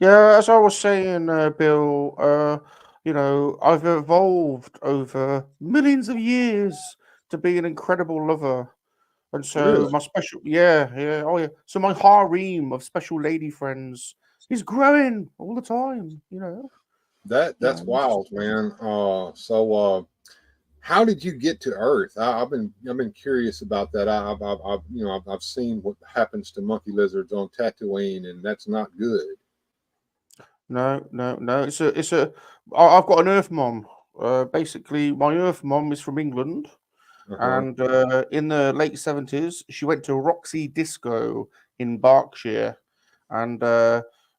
Yeah, as I was saying, Bill, I've evolved over millions of years to be an incredible lover. And so Really? my special, yeah, yeah, oh yeah. So my harem of special lady friends is growing all the time. That's wild, man. How did you get to Earth? I've been curious about that. I've seen what happens to monkey lizards on Tatooine, and that's not good. No, no, no. I've got an Earth mom. Basically, my Earth mom is from England, Uh huh. and in the late 70s, she went to Roxy Disco in Berkshire, and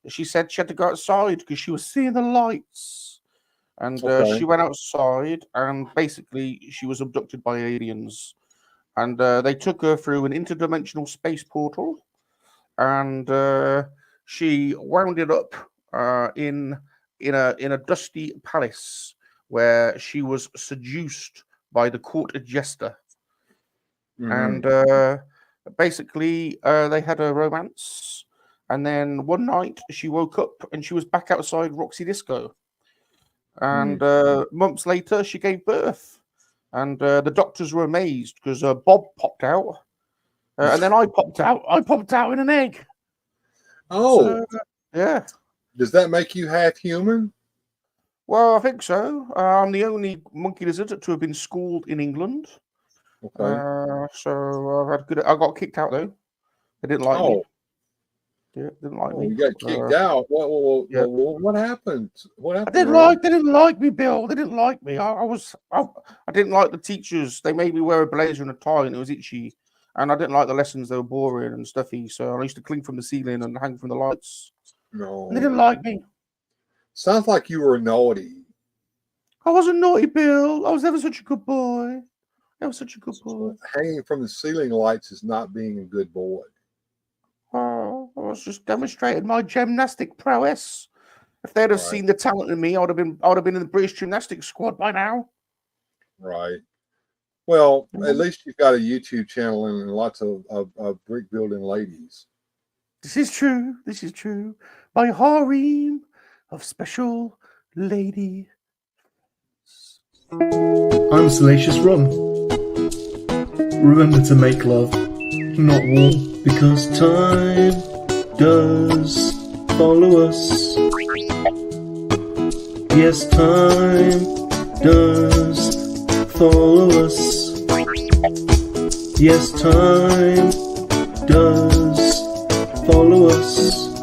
she said she had to go outside because she was seeing the lights. And she Okay. went outside, and basically, she was abducted by aliens. And they took her through an interdimensional space portal, and she wound it up in a dusty palace where she was seduced by the court jester, Mm-hmm. and basically they had a romance. And then one night she woke up and she was back outside Roxy Disco. Mm. And months later she gave birth. And the doctors were amazed because Bob popped out, and then I popped out. I popped out in an egg. Oh, So yeah. does that make you half human? Well, I think so. I'm the only monkey lizard to have been schooled in England. Okay. So I've had good. I got kicked out though. They didn't like me. Oh, Yeah, didn't like oh, me. you got kicked out. Yeah, What happened? What I happened, didn't Ron? like. They didn't like me, Bill. They didn't like me. I didn't like the teachers. They made me wear a blazer and a tie, and it was itchy. And I didn't like the lessons. They were boring and stuffy. So I used to cling from the ceiling and hang from the lights. And they didn't No. like me. Sounds like you were naughty. I wasn't naughty, Bill. I was never such a good boy. Never such a good boy. Hanging from the ceiling lights is not being a good boy. Oh, I was just demonstrating my gymnastic prowess. If they'd have Right, seen the talent in me, I would have been in the British gymnastics squad by now. right. Well, at Mhm. least you've got a YouTube channel and lots of brick building ladies. This is true. This is true. My harem of special lady. I'm Salacious Rum. Remember to make love, not war, because time does follow us. Yes, time does follow us. Yes, time does follow us.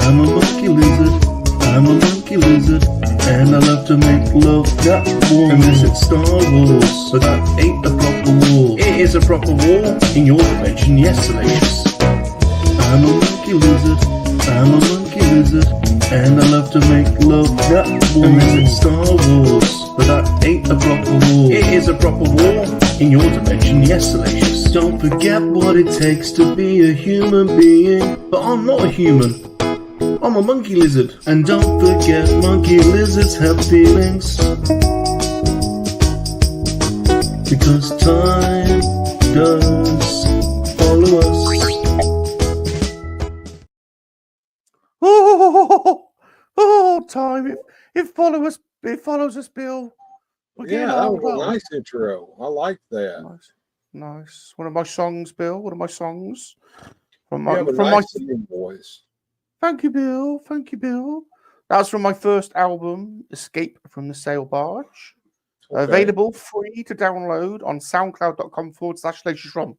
I'm a monkey lizard, I'm a monkey lizard, and I love to make love that warm. Unless it's Star Wars, but that ain't a proper war. It is a proper war in your dimension, yes, Salacious. I'm a monkey lizard, I'm a monkey lizard, and I love to make love that warm. Unless it's Star Wars, but that ain't a proper war. It is a proper war in your dimension, yes, Salacious. Don't forget what it takes to be a human being, but I'm not a human. I'm a monkey lizard. And don't forget, monkey lizards have feelings, because time does follow us. Time. It follows us, Bill. We're getting Yeah, that was a older. nice intro. I like that. Nice, nice. One of my songs, Bill. One of my songs from You my have a from my. nice singing voice. Thank you, Bill. Thank you, Bill. That was from my first album, Escape from the Sail Barge. Okay. Available free to download on soundcloud.com/Salacious Rum.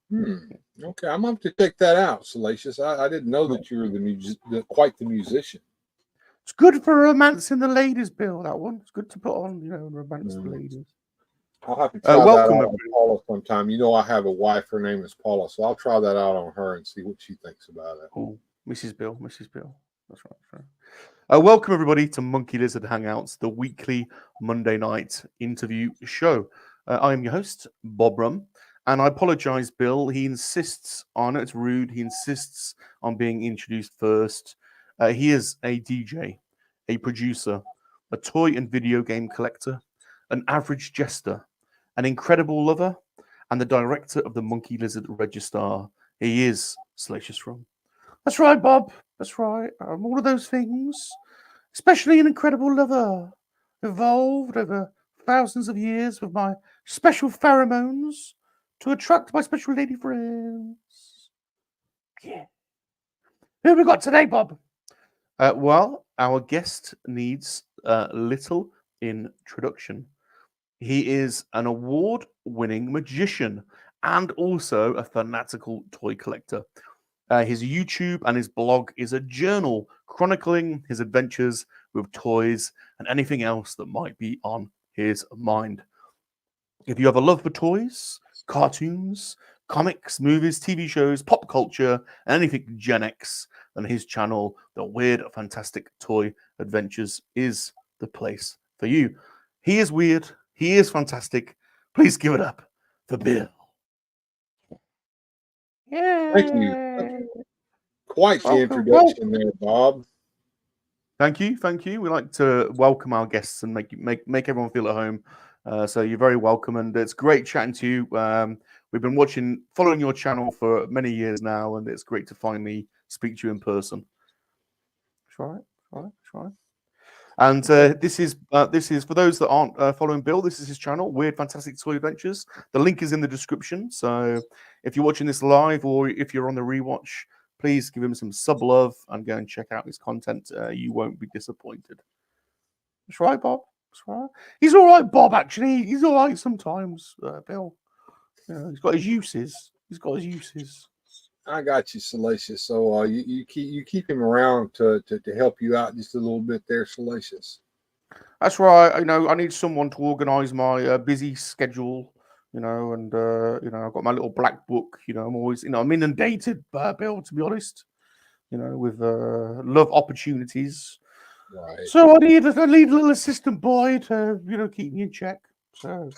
Hmm. Okay, I'm going to have to check that out, Salacious. I didn't know that you were quite the musician. It's good for romancing the ladies, Bill. That one. It's good to put on, romance the Mm. ladies. I'll have to try that Welcome, out on everybody. Paula sometime. You know, I have a wife. Her name is Paula, so I'll try that out on her and see what she thinks about it. Oh, Mrs. Bill. Mrs. Bill. That's right. That's right. Welcome, everybody, to Monkey Lizard Hangouts, the weekly Monday night interview show. I am your host, Bob Rum, and I apologize, Bill. He insists on it's rude. He insists on being introduced first. He is a DJ, a producer, a toy and video game collector, an average jester, an incredible lover, and the director of the Monkey Lizard Register. He is Salacious Rum. That's right, Bob. That's right. I'm all of those things, especially an incredible lover, evolved over thousands of years with my special pheromones to attract my special lady friends. Yeah. Who we got today, Bob? Well, our guest needs little introduction. He is an award-winning magician and also a fanatical toy collector. His YouTube and his blog is a journal chronicling his adventures with toys and anything else that might be on his mind. If you have a love for toys, cartoons, comics, movies, TV shows, pop culture, and anything Gen X, then his channel, The Weird Fantastic Toy Adventures, is the place for you. He is weird. He is fantastic. Please give it up for Bill. Yeah. Thank you. Quite the introduction there, Bob. Thank you, thank you. We like to welcome our guests and make everyone feel at home. So you're very welcome, and it's great chatting to you. We've been following your channel for many years now, and it's great to finally speak to you in person. Try. And this is for those that aren't following Bill. This is his channel, Weird Fantastic Toy Adventures. The link is in the description. So if you're watching this live or if you're on the rewatch, please give him some sub love and go and check out his content. You won't be disappointed. That's right, Bob. That's right. He's all right, Bob. Actually, he's all right sometimes. Bill, he's got his uses. I got you, Salacious. So you keep him around to help you out just a little bit there, Salacious. That's right. I need someone to organise my busy schedule. And I've got my little black book. I'm always, I'm inundated, Bill, to be honest. With love opportunities. Right. So I need a little assistant boy to, keep me in check. So.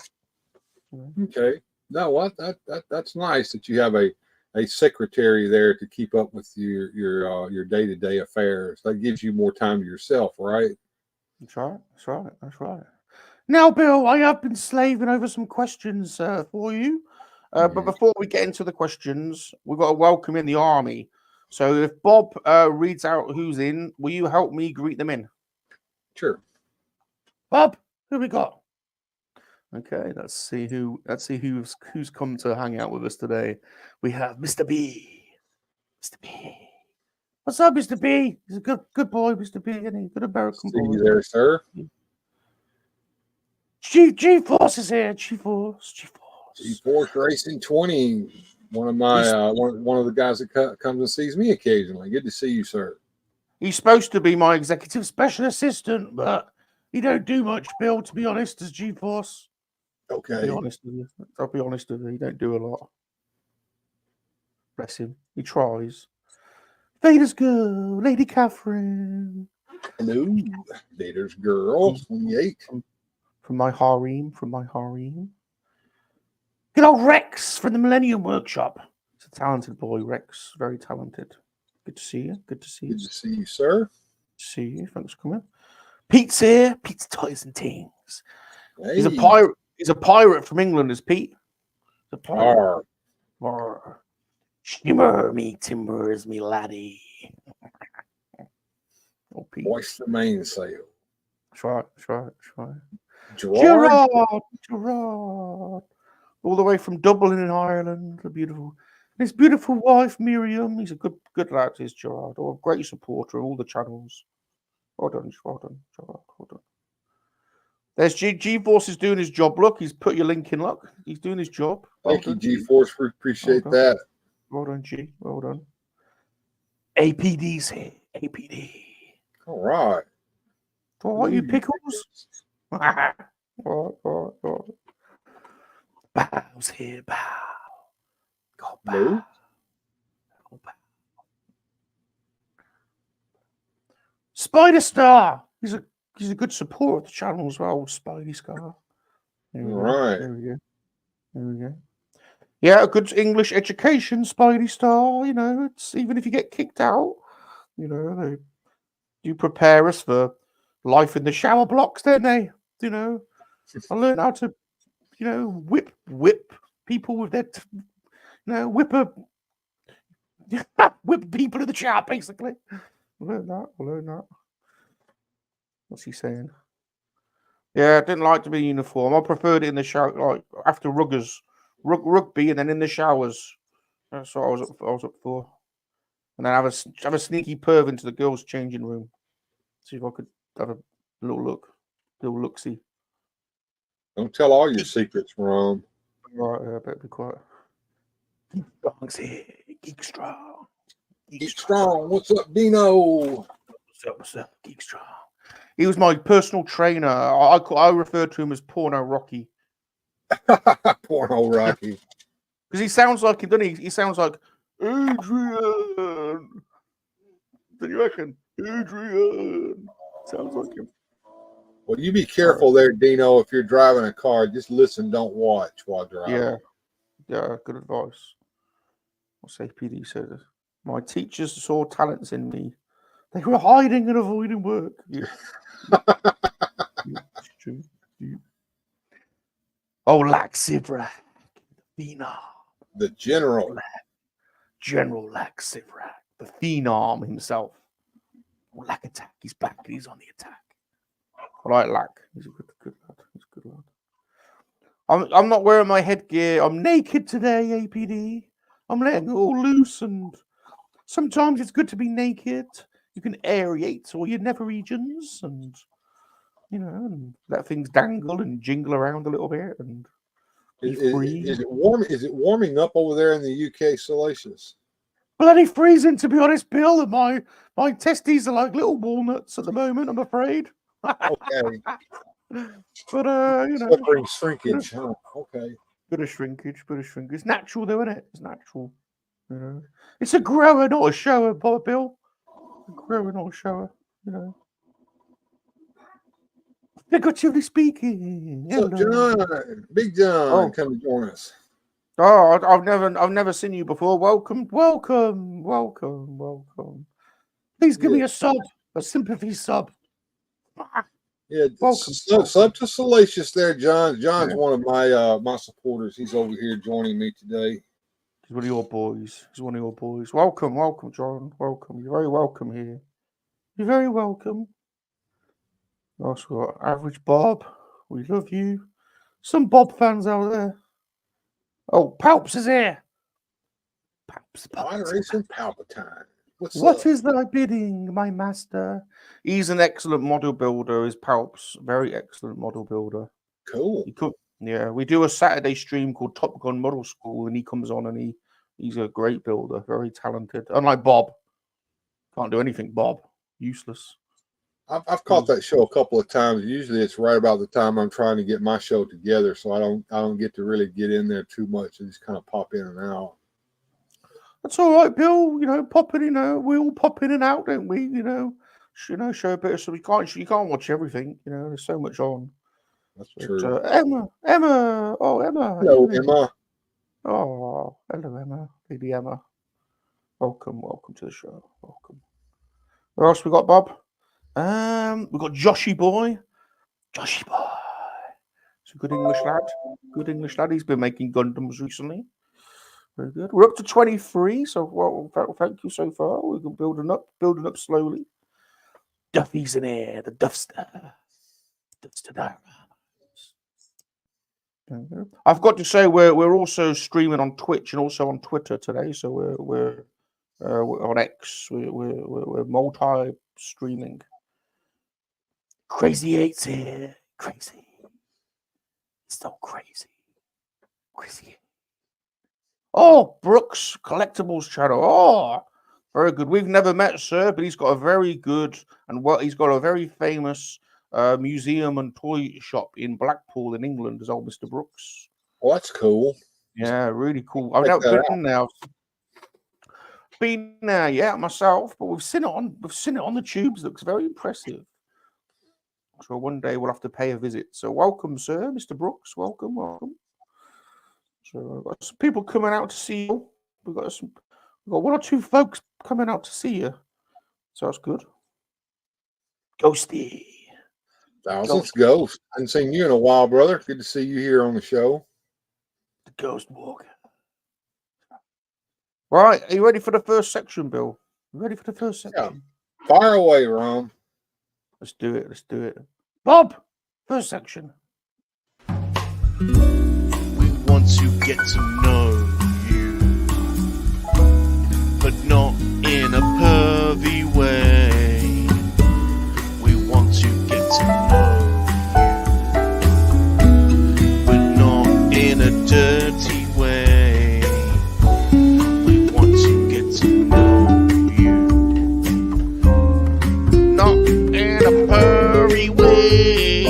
Okay. No, what that's nice that you have a secretary there to keep up with your day-to-day affairs. That gives you more time to yourself, right? That's right. Now, Bill, I have been slaving over some questions for you. But before we get into the questions, we've got to welcome in the army. So if Bob reads out who's in, will you help me greet them in? Sure. Bob, who we got? Okay, let's see who's come to hang out with us today. We have Mr. B. Mr. B. What's up, Mr. B? He's a good boy, Mr. B, isn't he? Good American boy. See you there, sir. G-Force is here. G-Force Racing 20. One of my one of the guys that comes and sees me occasionally. Good to see you, sir. He's supposed to be my executive special assistant, but he don't do much, Bill, to be honest, as G-Force. Okay. I'll be honest with you. He don't do a lot. Bless him. He tries. Vader's girl, Lady Catherine. Hello, Vader's girl, 28. From my harem. Good old Rex from the Millennium Workshop. He's a talented boy, Rex. Very talented. Good to see you. Good to see you, sir. See you. Thanks for coming. Pete's here. Pete's Toys and Things. Hey. He's a pirate. He's a pirate from England, is Pete? He's a pirate. Arr. Shimmer me timbers, me laddie. Oh, Pete. Hoist the mainsail. That's right. Gerard. All the way from Dublin in Ireland. His beautiful wife, Miriam. He's a good lad, is Gerard. Or a great supporter of all the channels. Well done, Gerard. Well done. There's G-Force is doing his job. Look, he's put your link in. Look, he's doing his job. Thank you, G-Force. Appreciate that. Well done, G. Well done. APD's here. APD. All right. All right, you pickles. All right. Bow's here, bow. God, bow. No. Oh, bow. Spider Star. He's a good support of the channel as well, Spidey Scar. There we go. Yeah, a good English education, Spidey Star. It's even if you get kicked out, they do prepare us for life in the shower blocks, don't they? I learned how to, whip people with their, whip a Whip people in the chat, basically. Learn that. What's he saying? Yeah, I didn't like to be in uniform. I preferred it in the shower, like after rugby, and then in the showers. That's what I was up for. And then have a sneaky perv into the girls' changing room. See if I could have a little look-see. Don't tell all your secrets, Rum. Right, better be quiet. Geek Strong. Geek Strong. What's up, Dino? What's up, Geek Strong? He was my personal trainer. I referred to him as Porno Rocky. Porno Rocky. Because he sounds like him, doesn't he? He sounds like Adrian. Do you reckon? Adrian. Sounds like him. Well, you be careful there, Dino. If you're driving a car, just listen, don't watch while driving. Yeah, good advice. What's APD says? My teachers saw talents in me. They were hiding and avoiding work. Yeah. Oh, Laxivrak. Phenom. The general. General Laxivrak. The Phenom himself. Lack attack. He's back. He's on the attack. I like Lack. He's a good lad. He's a good lad. I'm not wearing my headgear. I'm naked today, APD. I'm letting it all loose, and sometimes it's good to be naked. You can aerate all your nether regions, and and let things dangle and jingle around a little bit, and be free. Is it warm? Is it warming up over there in the UK, Salacious? Bloody freezing, to be honest, Bill. And my testes are like little walnuts at the moment, I'm afraid. Okay. But suffering shrinkage. Huh? Okay. Bit of shrinkage. It's natural, though, isn't it? It's natural. It's a grower, not a shower, Bill. A grower, not a shower. Figuratively speaking. What's up, John? Big John, come join us. Oh, I've never seen you before. Welcome. Please give me a sub, a sympathy sub. Yeah, sub to Salacious there, John. John's one of my supporters. He's over here joining me today. He's one of your boys. Welcome, John. Welcome. You're very welcome here. You're very welcome. Also got Average Bob. We love you. Some Bob fans out there. Oh, Palps is here. Moderation Palpatine. What is thy bidding, my master? He's an excellent model builder. Is Palps very excellent model builder? Cool. We do a Saturday stream called Top Gun Model School, and he comes on and he's a great builder, very talented. Unlike Bob, can't do anything. Bob, useless. I've caught that show a couple of times. Usually, it's right about the time I'm trying to get my show together, so I don't get to really get in there too much. I just kind of pop in and out. That's all right, Bill. Popping in. We all pop in and out, don't we? Show a bit of something. You can't watch everything. There's so much on. That's true. Emma. Oh, Emma. Hello, Emma. Oh, hello, Emma. Baby Emma. Welcome to the show. Welcome. What else we got, Bob? We've got Joshy boy. It's a good English lad. He's been making Gundams recently. Very good. We're up to 23, so thank you so far. We've been building up slowly. Duffy's in here, the Duffster. I've got to say we're also streaming on Twitch and also on Twitter today. So we're on X. We're multi-streaming. Crazy 8's here. Crazy. So crazy. Oh, Brooks Collectibles channel. Oh, very good. We've never met, sir, but he's got a very good he's got a very famous museum and toy shop in Blackpool in England, as old Mr. Brooks. Oh, that's cool. Yeah, really cool. I've never been now. Been there, yeah, myself, but we've seen it on the tubes. Looks very impressive. So one day we'll have to pay a visit. So welcome, sir, Mr. Brooks. Welcome. So we've got some people coming out to see you. We've got one or two folks coming out to see you. So that's good. Ghosty. Thousands Ghost. I haven't seen you in a while, brother. Good to see you here on the show. The Ghost Walker. Right, are you ready for the first section, Bill? You ready for the first section? Yeah. Fire away, Rum. Let's do it. Let's do it. Bob, first section. We want to get to know you, but not in a pervy way. We want to get to know you, but not in a dirty way. We want to get to know you, not in a pervy way.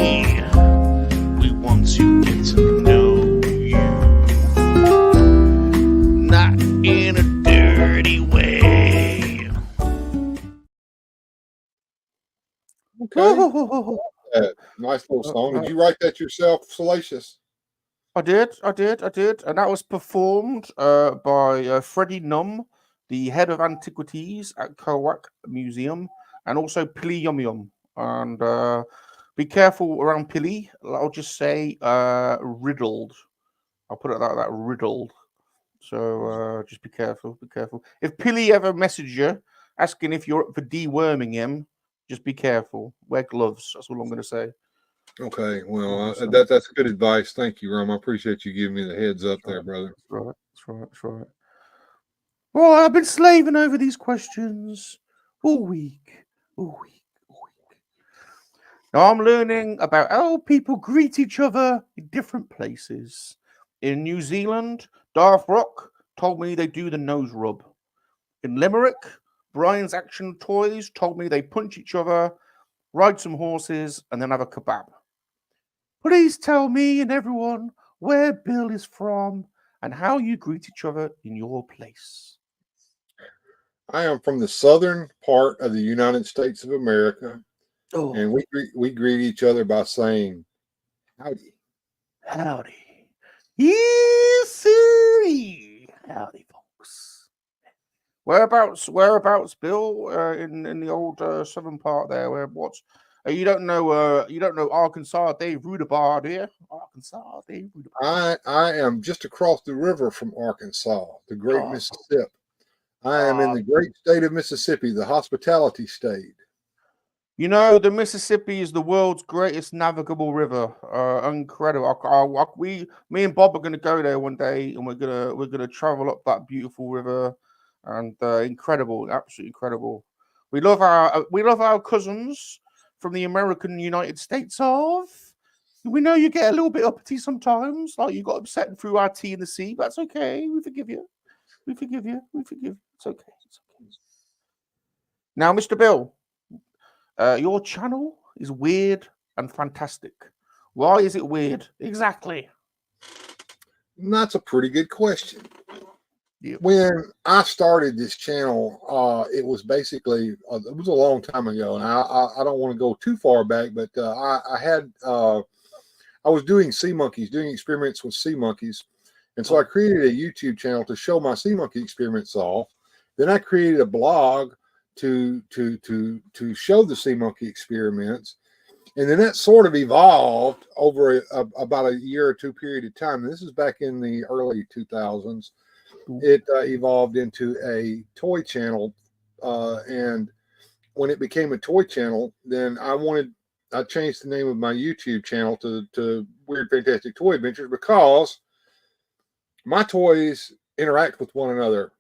We want to get to know you, not in a dirty way. Okay. Nice little song. Did you write that yourself, Salacious? I did, and that was performed by Freddie Num, the head of antiquities at KoWaK Museum, and also Pili Yum Yum. And be careful around Pili. I'll just say riddled. I'll put it like that, riddled. So just be careful, be careful. If Pili ever messages you asking if you're up for deworming him, just be careful. Wear gloves. That's all I'm going to say. Okay, well, that's good advice. Thank you, Rum. I appreciate you giving me the heads up there, brother. That's right. That's right. That's right. Well, I've been slaving over these questions all week. All week. All week. Now I'm learning about how people greet each other in different places. In New Zealand, Darth Rock told me they do the nose rub. In Limerick, Brian's Action Toys told me they punch each other, ride some horses, and then have a kebab. Please tell me and everyone where Bill is from and how you greet each other in your place. I am from the southern part of the United States of America, and we greet each other by saying howdy. Howdy. Yes, sir. Howdy, folks. Whereabouts, Bill? In the old southern part there. You don't know Arkansas, Dave Rudabar, do you? Arkansas, Dave Rudabar. I am just across the river from Arkansas, the great Mississippi. I am in the great state of Mississippi, the hospitality state. You know, the Mississippi is the world's greatest navigable river. Incredible. Me and Bob are going to go there one day, and we're gonna travel up that beautiful river, and incredible, absolutely incredible. We love our cousins from the American United States of. We know you get a little bit uppity sometimes, like you got upset and threw our tea in the sea. But that's okay. We forgive you. We forgive you. We forgive you. It's okay. It's okay. Now, Mr. Bill, your channel is weird and fantastic. Why is it weird? Exactly. That's a pretty good question. Yep. When I started this channel, it was basically it was a long time ago, and I don't want to go too far back, but I was doing sea monkeys, doing experiments with sea monkeys, and so I created a YouTube channel to show my sea monkey experiments off. Then I created a blog to show the sea monkey experiments, and then that sort of evolved over about a year or two period of time. This is back in the early 2000s. It evolved into a toy channel, and when it became a toy channel, then I changed the name of my YouTube channel to Weird Fantastic Toy Adventures, because my toys interact with one another.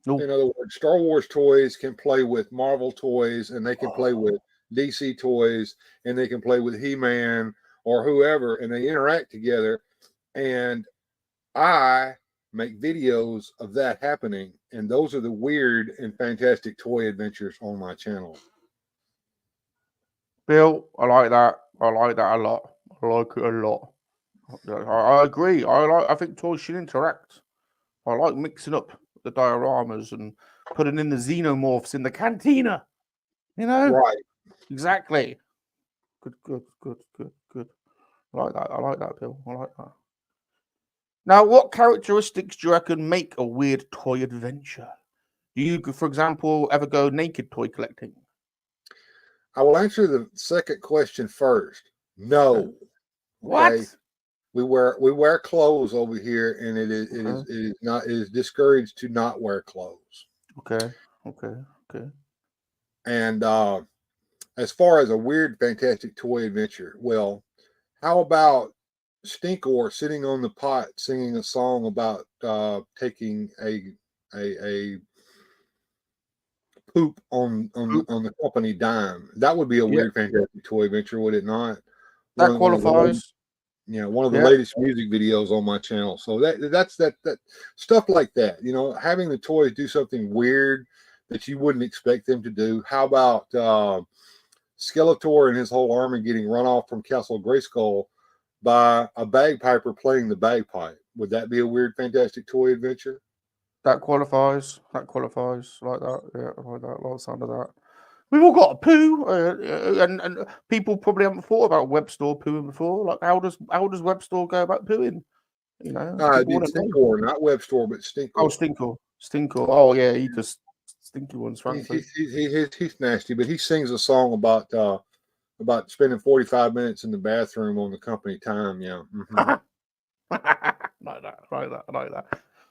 In other words, Star Wars toys can play with Marvel toys, and they can play with DC toys, and they can play with He-Man or whoever, and they interact together. And I make videos of that happening, and those are the Weird and Fantastic Toy Adventures on my channel. Bill, I like that. I like that a lot. I like it a lot. I agree. I think toys should interact. I like mixing up the dioramas and putting in the xenomorphs in the cantina. You know? Right. Exactly. Good. I like that, Bill. I like that. Now, what characteristics do you reckon make a weird toy adventure? Do you, for example, ever go naked toy collecting? I will answer the second question first. No. What? Okay? We wear clothes over here, and it is discouraged to not wear clothes. Okay. And as far as a weird, fantastic toy adventure, well, how about Stinkor sitting on the pot singing a song about taking a poop on the company dime? That would be a weird, fantastic toy adventure, would it not? That qualifies. One of the latest music videos on my channel. So that's stuff like that. Having the toys do something weird that you wouldn't expect them to do. How about Skeletor and his whole army getting run off from Castle Grayskull by a bagpiper playing the bagpipe? Would that be a weird, fantastic toy adventure? That qualifies. Like that. Yeah, I like that. I like the sound of that. We've all got a poo, and people probably haven't thought about web store pooing before. Like, how does web store go about pooing? I did Stinkor, not web store, but Stinkor. Oh, Stinkor. Oh yeah, he just stinky ones. Frankly, he's nasty, but he sings a song about spending 45 minutes in the bathroom on the company time. Yeah. Mm-hmm. like that.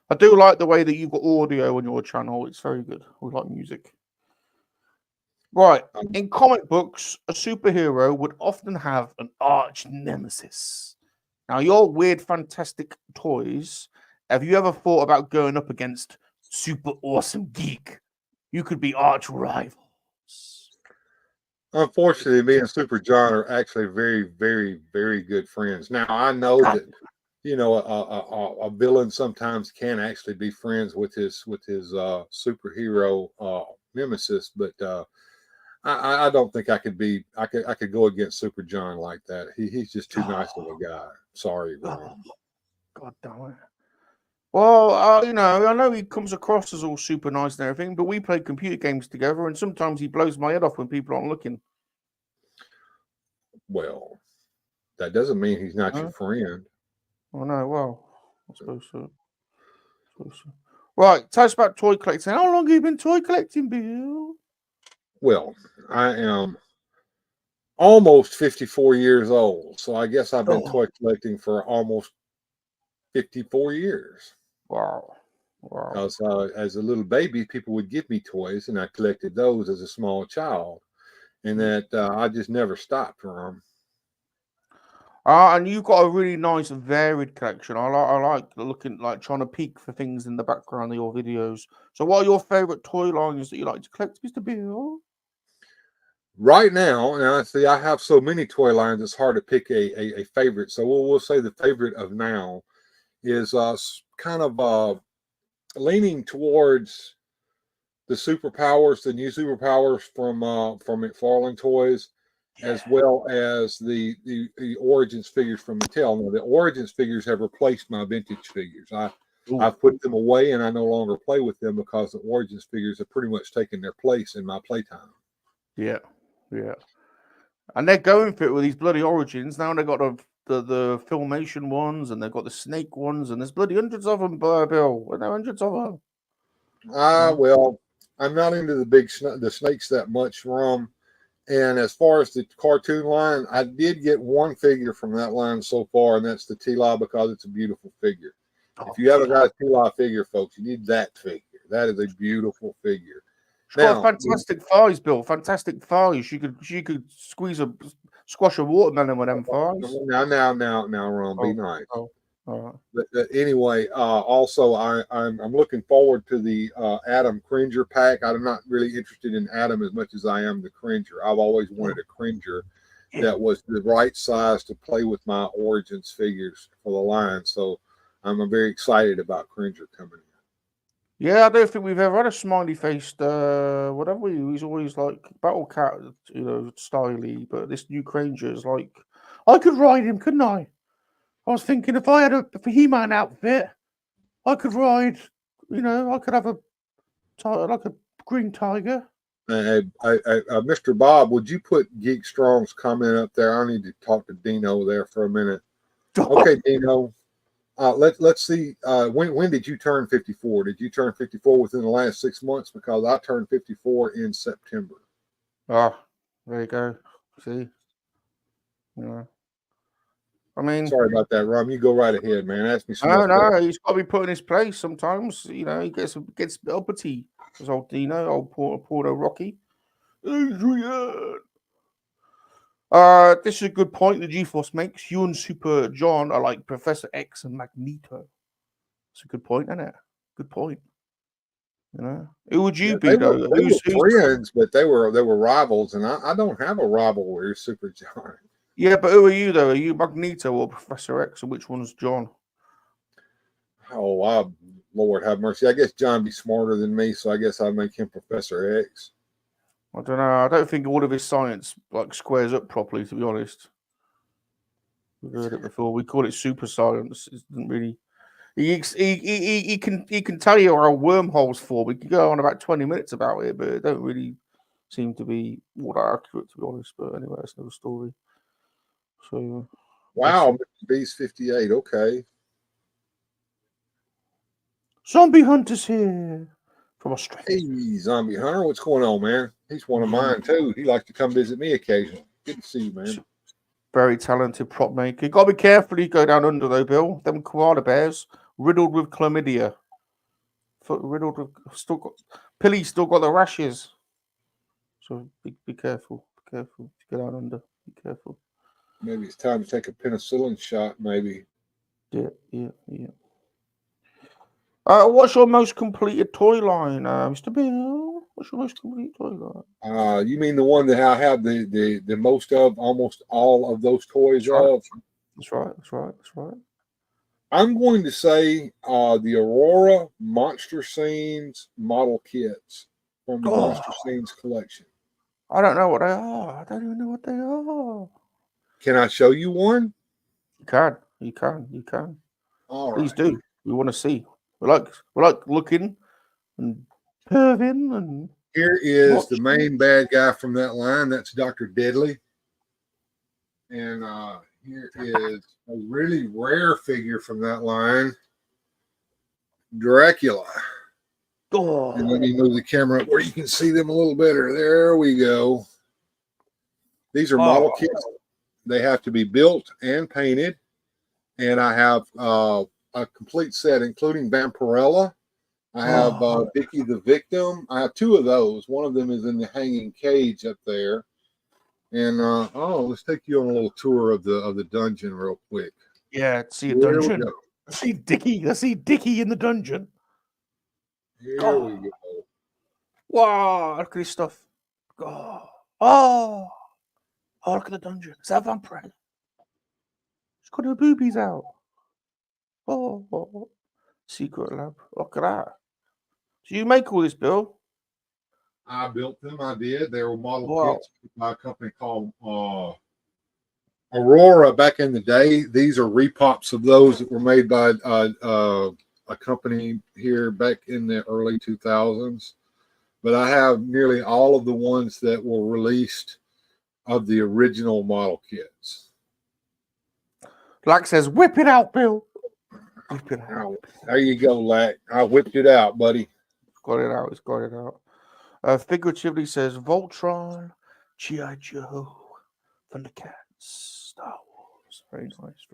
I do like the way that you've got audio on your channel. It's very good. We like music. Right. In comic books, a superhero would often have an arch nemesis. Now, your weird, fantastic toys, have you ever thought about going up against Super Awesome Geek? You could be arch rivals. Unfortunately, me and Super John are actually very, very, very good friends. Now, I know that a villain sometimes can actually be friends with his superhero nemesis, but I don't think I could go against Super John like that. He's just too nice of a guy. Sorry, Ron. God damn it. Well, I know he comes across as all super nice and everything, but we play computer games together, and sometimes he blows my head off when people aren't looking. Well, that doesn't mean he's not your friend. Oh no, well, I suppose so. Right, tell us about toy collecting. How long have you been toy collecting, Bill? Well, I am almost 54 years old, so I guess I've been toy collecting for almost 54 years. Wow. Because as a little baby, people would give me toys, and I collected those as a small child, and that I just never stopped from. And you've got a really nice varied collection. I like looking, like trying to peek for things in the background of your videos. So what are your favorite toy lines that you like to collect, Mr. Bill? Right now, see, I have so many toy lines, it's hard to pick a favorite. So we'll say the favorite of now is kind of leaning towards the superpowers, the new superpowers from McFarlane Toys, as well as the Origins figures from Mattel. Now, the Origins figures have replaced my vintage figures. I've put them away, and I no longer play with them because the Origins figures have pretty much taken their place in my playtime. Yeah. And they're going for it with these bloody Origins. Now they've got the Filmation ones, and they've got the Snake ones, and there's bloody hundreds of them, Bill. There are hundreds of them. Well, I'm not into the snakes that much, Rum. And as far as the cartoon line, I did get one figure from that line so far, and that's the T-Law, because it's a beautiful figure. If you haven't got a T-Law figure, folks, you need that figure. That is a beautiful figure. She's got fantastic thighs, Bill. Fantastic thighs. She could squash a watermelon with them thighs. Now, Ron, be nice. Right. But anyway, also I'm looking forward to the Adam Cringer pack. I'm not really interested in Adam as much as I am the Cringer. I've always wanted a Cringer that was the right size to play with my Origins figures for the line. So I'm very excited about Cringer coming in. Yeah, I don't think we've ever had a smiley faced whatever. He's always like Battle Cat, styly, but this new Cringer is like, I could ride him, couldn't I? I was thinking if I had a He-Man outfit, I could ride. I could have like a green tiger. Mr. Bob, would you put Geek Strong's comment up there? I need to talk to Dino there for a minute. Okay, Dino. Let's see. When did you turn 54? Did you turn 54 within the last 6 months? Because I turned 54 in September. Ah, there you go. See, I mean, sorry about that, Rum. You go right ahead, man. Ask me some no, more. no, he's got to be put in his place sometimes. You know, he gets a bit uppity. As old Dino, old Porto Rocky. Adrian. This is a good point that GeForce makes. You and Super John are like Professor X and Magneto. It's a good point, isn't it? Good point. You know, who would you be though? They were friends, but they were rivals, and I don't have a rival where Super John. Yeah, but who are you though? Are you Magneto or Professor X, and which one's John? Oh, Lord have mercy. I guess John be smarter than me, so I guess I'd make him Professor X. I don't know. I don't think all of his science like squares up properly, to be honest. We've heard it before. We call it super science. It doesn't really. He can tell you how wormholes form. We can go on about 20 minutes about it, but it don't really seem to be all that accurate, to be honest. But anyway, that's another story. So wow, Beast 58. Okay. Zombie Hunter's here from Australia. Hey, Zombie Hunter, what's going on, man? He's one of mine too. He likes to come visit me occasionally. Good to see you, man. Very talented prop maker. You got to be careful you go down under though, Bill. Them koala bears riddled with chlamydia. Riddled with Pilly's still got the rashes. So be careful. Be careful. Get down under. Be careful. Maybe it's time to take a penicillin shot, maybe. Yeah. What's your most completed toy line, Mr. Bill? What's your most complete toy line? You mean the one that I have the most of, almost all of those toys of? That's right. I'm going to say the Aurora Monster Scenes model kits from the Monster Scenes collection. I don't know what they are. I don't even know what they are. Can I show you one? You can. All Please right. do. We want to see. We like looking and perving and. Here is the main bad guy from that line. That's Dr. Deadly. And here is a really rare figure from that line, Dracula. And let me move the camera up where you can see them a little better. There we go. These are model kits. They have to be built and painted. And I have a complete set, including Vampirella. I have Vicky the Victim. I have two of those. One of them is in the hanging cage up there. And let's take you on a little tour of the dungeon real quick. Yeah, see a dungeon. Let's see Dickie in the dungeon. Here we go. Wow, look at this stuff. Oh, look at the dungeon. Is that Vampirella? She's got her boobies out. Oh, secret lab. Look at that. So you make all this, Bill? I built them. I did. They were model kits by a company called Aurora back in the day. These are repops of those that were made by a company here back in the early 2000s. But I have nearly all of the ones that were released of the original model kits. Lack says, whip it out, Bill. Whip it out. There you go, Lack. I whipped it out, buddy. It's got it out. Figuratively says Voltron, G.I. Joe, Thundercats, Star Wars. Very nice.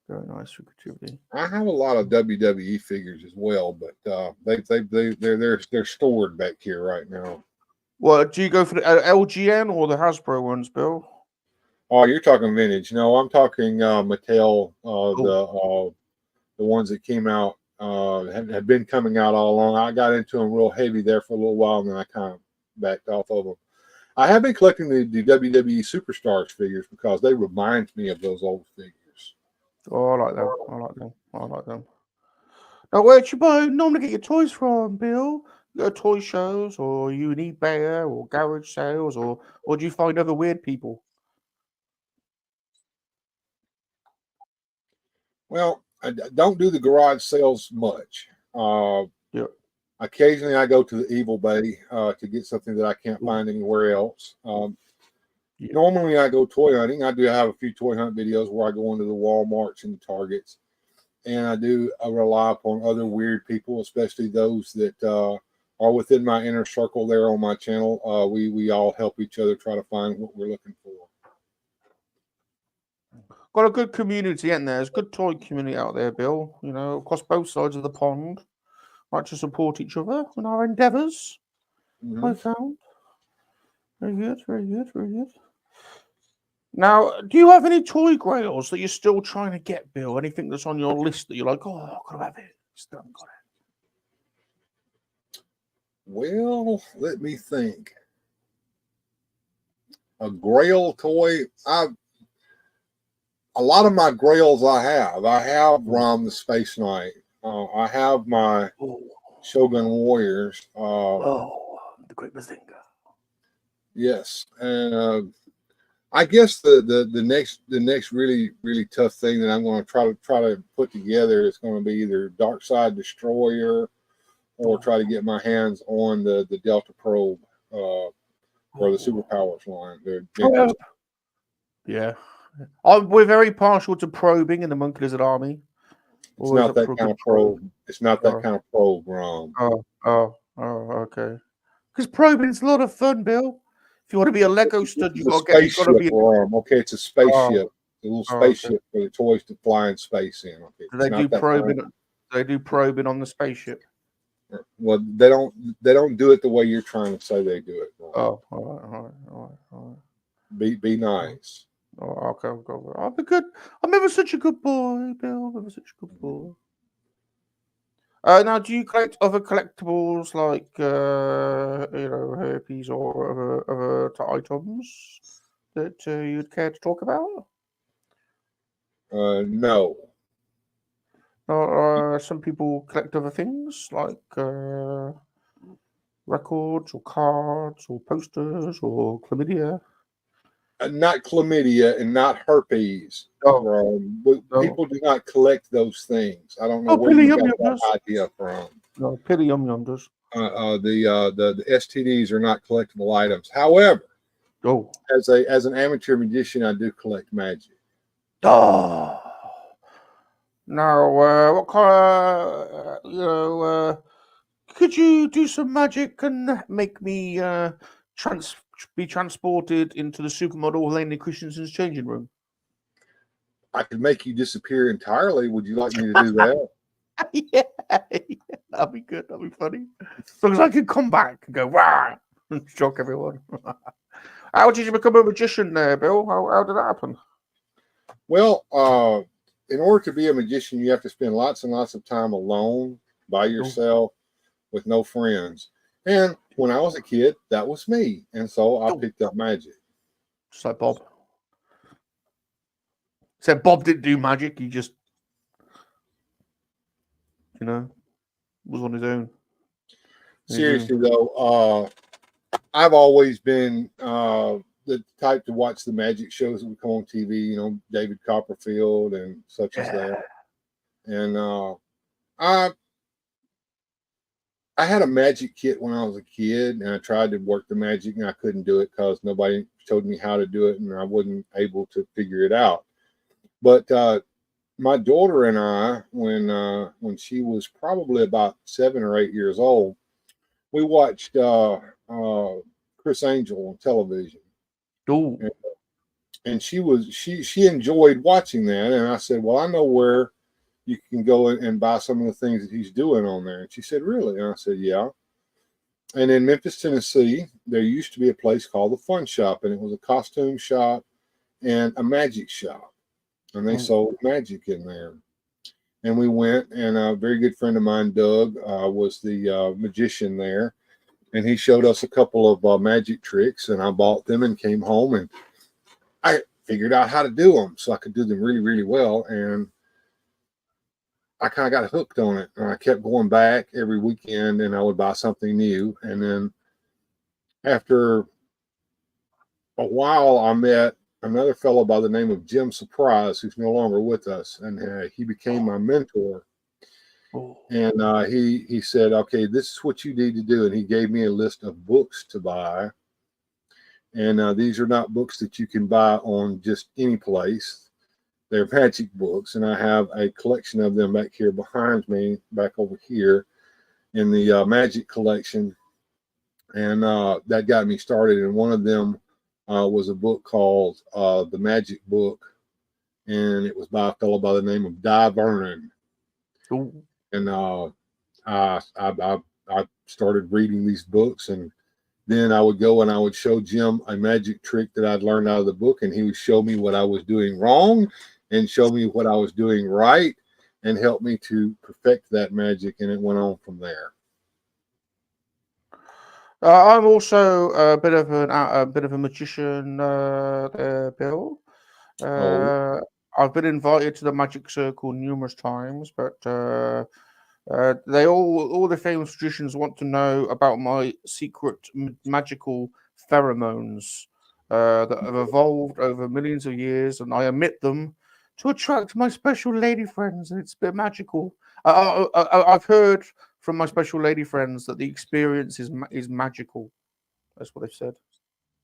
Very nice figuratively. I have a lot of WWE figures as well, but they're stored back here right now. Well, do you go for the LGN or the Hasbro ones, Bill? Oh, you're talking vintage. No, I'm talking Mattel. The ones that came out have been coming out all along. I got into them real heavy there for a little while, and then I kind of backed off of them. I have been collecting the WWE Superstars figures because they remind me of those old figures. Oh, I like them. Now, where'd you normally get your toys from, Bill? You go to toy shows, or you an eBay or garage sales, or do you find other weird people? Well, I don't do the garage sales much. Occasionally, I go to the Evil Bay to get something that I can't find anywhere else. Normally, I go toy hunting. I do have a few toy hunt videos where I go into the Walmarts and the Targets, and I do rely upon other weird people, especially those that are within my inner circle there on my channel. We all help each other try to find what we're looking for. got a good community in there. There's a good toy community out there, Bill. You know, across both sides of the pond. Like to support each other in our endeavours. Mhm. I found. Very good, very good, very good. Now, do you have any toy grails that you're still trying to get, Bill? Anything that's on your list that you're like, oh, I've got to have it. Still haven't got it. Well, let me think. A grail toy. A lot of my grails I have Rom the Space Knight. I have my Oh, Shogun Warriors. oh, the Great Bazinga. Yes, and I guess the next really tough thing that I'm going to try to put together is going to be either Dark Side Destroyer or try to get my hands on the Delta Probe or the Superpowers line. Yeah. We're very partial to probing in the Monkey Lizard Army. It's not that kind of probe. It's not that kind of probe, Rom. Oh, okay. Because probing is a lot of fun, Bill. If you want to be a Lego stud, you've got to be. Okay, it's a spaceship. A little spaceship for the toys to fly in space in. Okay, do they do probing? They do probing on the spaceship. Well, they don't do it the way you're trying to say they do it. Rom. Oh, all right. Be nice. Oh, okay, I'll be good. I'm never such a good boy, Bill. I'm never such a good boy. Now, do you collect other collectibles like, herpes or other items that you'd care to talk about? No. Some people collect other things like records or cards or posters or chlamydia. Not chlamydia and not herpes. People do not collect those things. I don't know where you got that idea from. No, pity yum-yumders. The STDs are not collectible items. However, as an amateur magician, I do collect magic. Oh. Now, what kind of, could you do some magic and make me be transported into the supermodel Helena Christensen's changing room? I could make you disappear entirely. Would you like me to do that? Yeah, that'd be good. That'd be funny. As long as I could come back and go, wow, and shock everyone. How did you become a magician there, Bill? How did that happen? Well, in order to be a magician, you have to spend lots and lots of time alone by yourself with no friends. And when I was a kid, that was me. And so I picked up magic. Just like Bob. Said Bob didn't do magic. He just, was on his own. Seriously, though, I've always been the type to watch the magic shows that would come on TV, David Copperfield and such as that. And I had a magic kit when I was a kid, and I tried to work the magic, and I couldn't do it because nobody showed me how to do it, and I wasn't able to figure it out. But my daughter and I, when she was probably about 7 or 8 years old, we watched Chris Angel on television. And she enjoyed watching that, and I said, well, I know where you can go and buy some of the things that he's doing on there. And she said, really? And I said, yeah. And in Memphis, Tennessee, there used to be a place called the Fun Shop, and it was a costume shop and a magic shop, and they sold magic in there. And we went, and a very good friend of mine, Doug, was the magician there, and he showed us a couple of magic tricks, and I bought them and came home, and I figured out how to do them so I could do them really, really well. And I kind of got hooked on it, and I kept going back every weekend, and I would buy something new. And then after a while, I met another fellow by the name of Jim Surprise, who's no longer with us, and he became my mentor. And he said, okay, this is what you need to do. And he gave me a list of books to buy. And these are not books that you can buy on just any place. They're magic books, and I have a collection of them back here behind me, back over here in the magic collection. And that got me started. And one of them was a book called The Magic Book. and it was by a fellow by the name of Di Vernon. Ooh. And I started reading these books, and then I would go and I would show Jim a magic trick that I'd learned out of the book, and he would show me what I was doing wrong and show me what I was doing right and help me to perfect that magic, and it went on from there. I'm also a bit of a magician, Bill. I've been invited to the Magic Circle numerous times, but they all the famous magicians want to know about my secret magical pheromones that have evolved over millions of years, and I emit them to attract my special lady friends, and it's a bit magical. I've heard from my special lady friends that the experience is magical. That's what they've said.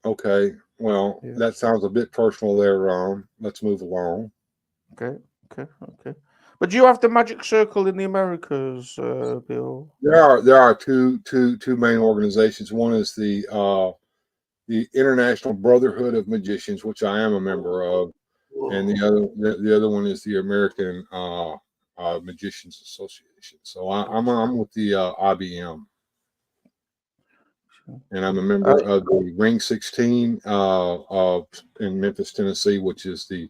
Okay, well, Yeah. that sounds a bit personal there, Ron. Let's move along. Okay. But do you have the Magic Circle in the Americas, Bill? There are two main organizations. One is the International Brotherhood of Magicians, which I am a member of, and the other one is the American Magicians Association. So I'm with the IBM, and I'm a member of the Ring 16 in Memphis, Tennessee, which is the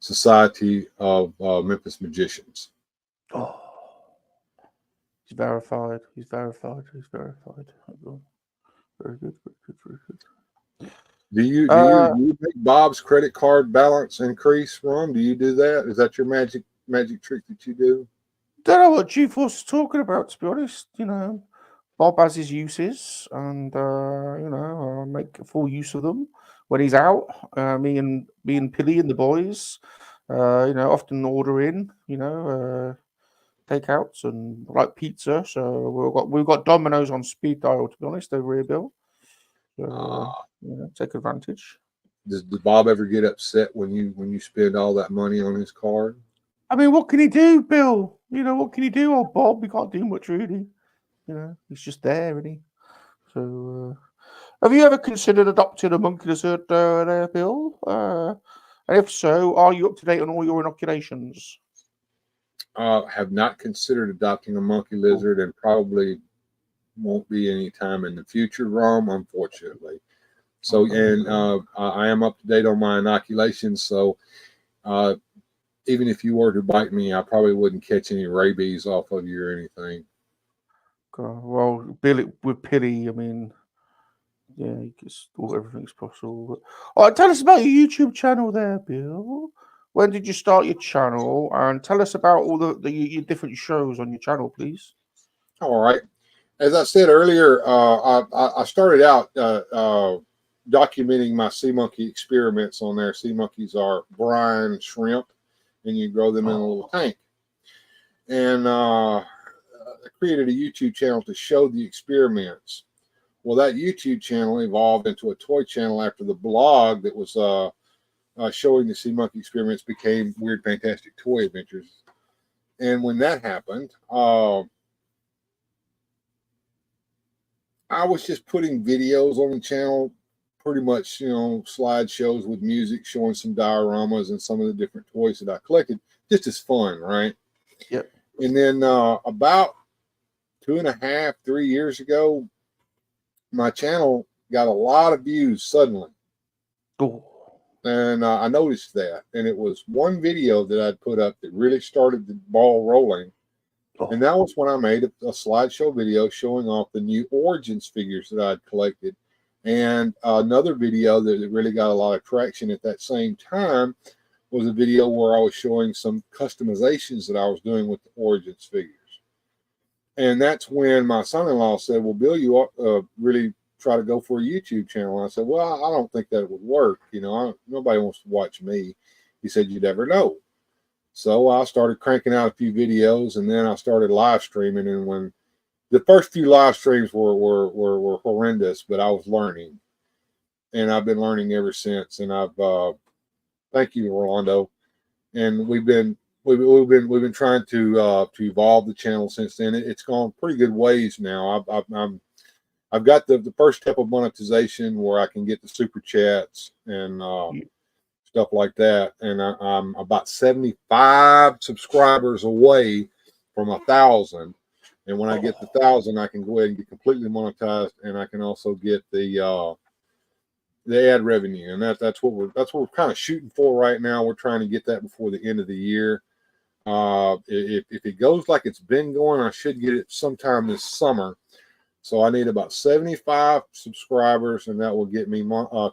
Society of Memphis Magicians. Oh, he's verified. Very good. Do you make Bob's credit card balance increase, Ron? Do you do that? Is that your magic trick that you do? Don't know what G-Force is talking about, to be honest. Bob has his uses, and I make full use of them when he's out. Me and Pilly and the boys, often order in, takeouts and like pizza. So we've got Domino's on speed dial, to be honest, over here, Bill. So take advantage. Does Bob ever get upset when you spend all that money on his card? I mean, what can he do, Bill? What can he do, old Bob? He can't do much, really. He's just there, isn't he? So, have you ever considered adopting a monkey-lizard there, Bill? And if so, are you up to date on all your inoculations? Have not considered adopting a monkey lizard, and probably won't be any time in the future, Rom, unfortunately. So, and I am up to date on my inoculations. So, even if you were to bite me, I probably wouldn't catch any rabies off of you or anything. Well, Bill, with Pilly, I mean, yeah, everything's possible. All right, tell us about your YouTube channel there, Bill. When did you start your channel? And tell us about all your different shows on your channel, please. All right. As I said earlier, I started out documenting my sea monkey experiments on there. Sea monkeys are brine shrimp, and you grow them in a little tank. And I created a YouTube channel to show the experiments. Well, that YouTube channel evolved into a toy channel after the blog that was showing the sea monkey experiments became Weird Fantastic Toy Adventures. And when that happened, I was just putting videos on the channel, pretty much, slideshows with music, showing some dioramas and some of the different toys that I collected, just as fun, right? Yep. And then about 2.5, 3 years ago, my channel got a lot of views suddenly. Oh. And I noticed that. And it was one video that I'd put up that really started the ball rolling. Oh. And that was when I made a slideshow video showing off the new Origins figures that I'd collected. And another video that really got a lot of traction at that same time was a video where I was showing some customizations that I was doing with the Origins figures. And that's when my son-in-law said, well, Bill, you ought really try to go for a YouTube channel. And I said, well, I don't think that would work. Nobody wants to watch me. He said, you never know. So I started cranking out a few videos, and then I started live streaming. And when the first few live streams were horrendous, but I was learning, and I've been learning ever since. And I've thank you, Rolando. And we've been trying to evolve the channel since then. It's gone pretty good ways now. I've got the first step of monetization where I can get the super chats and stuff like that. And I'm about 75 subscribers away from 1,000. And when I get the 1,000, I can go ahead and get completely monetized, and I can also get the ad revenue. And that's what we're kind of shooting for right now. We're trying to get that before the end of the year. If it goes like it's been going, I should get it sometime this summer. So I need about 75 subscribers, and that will get me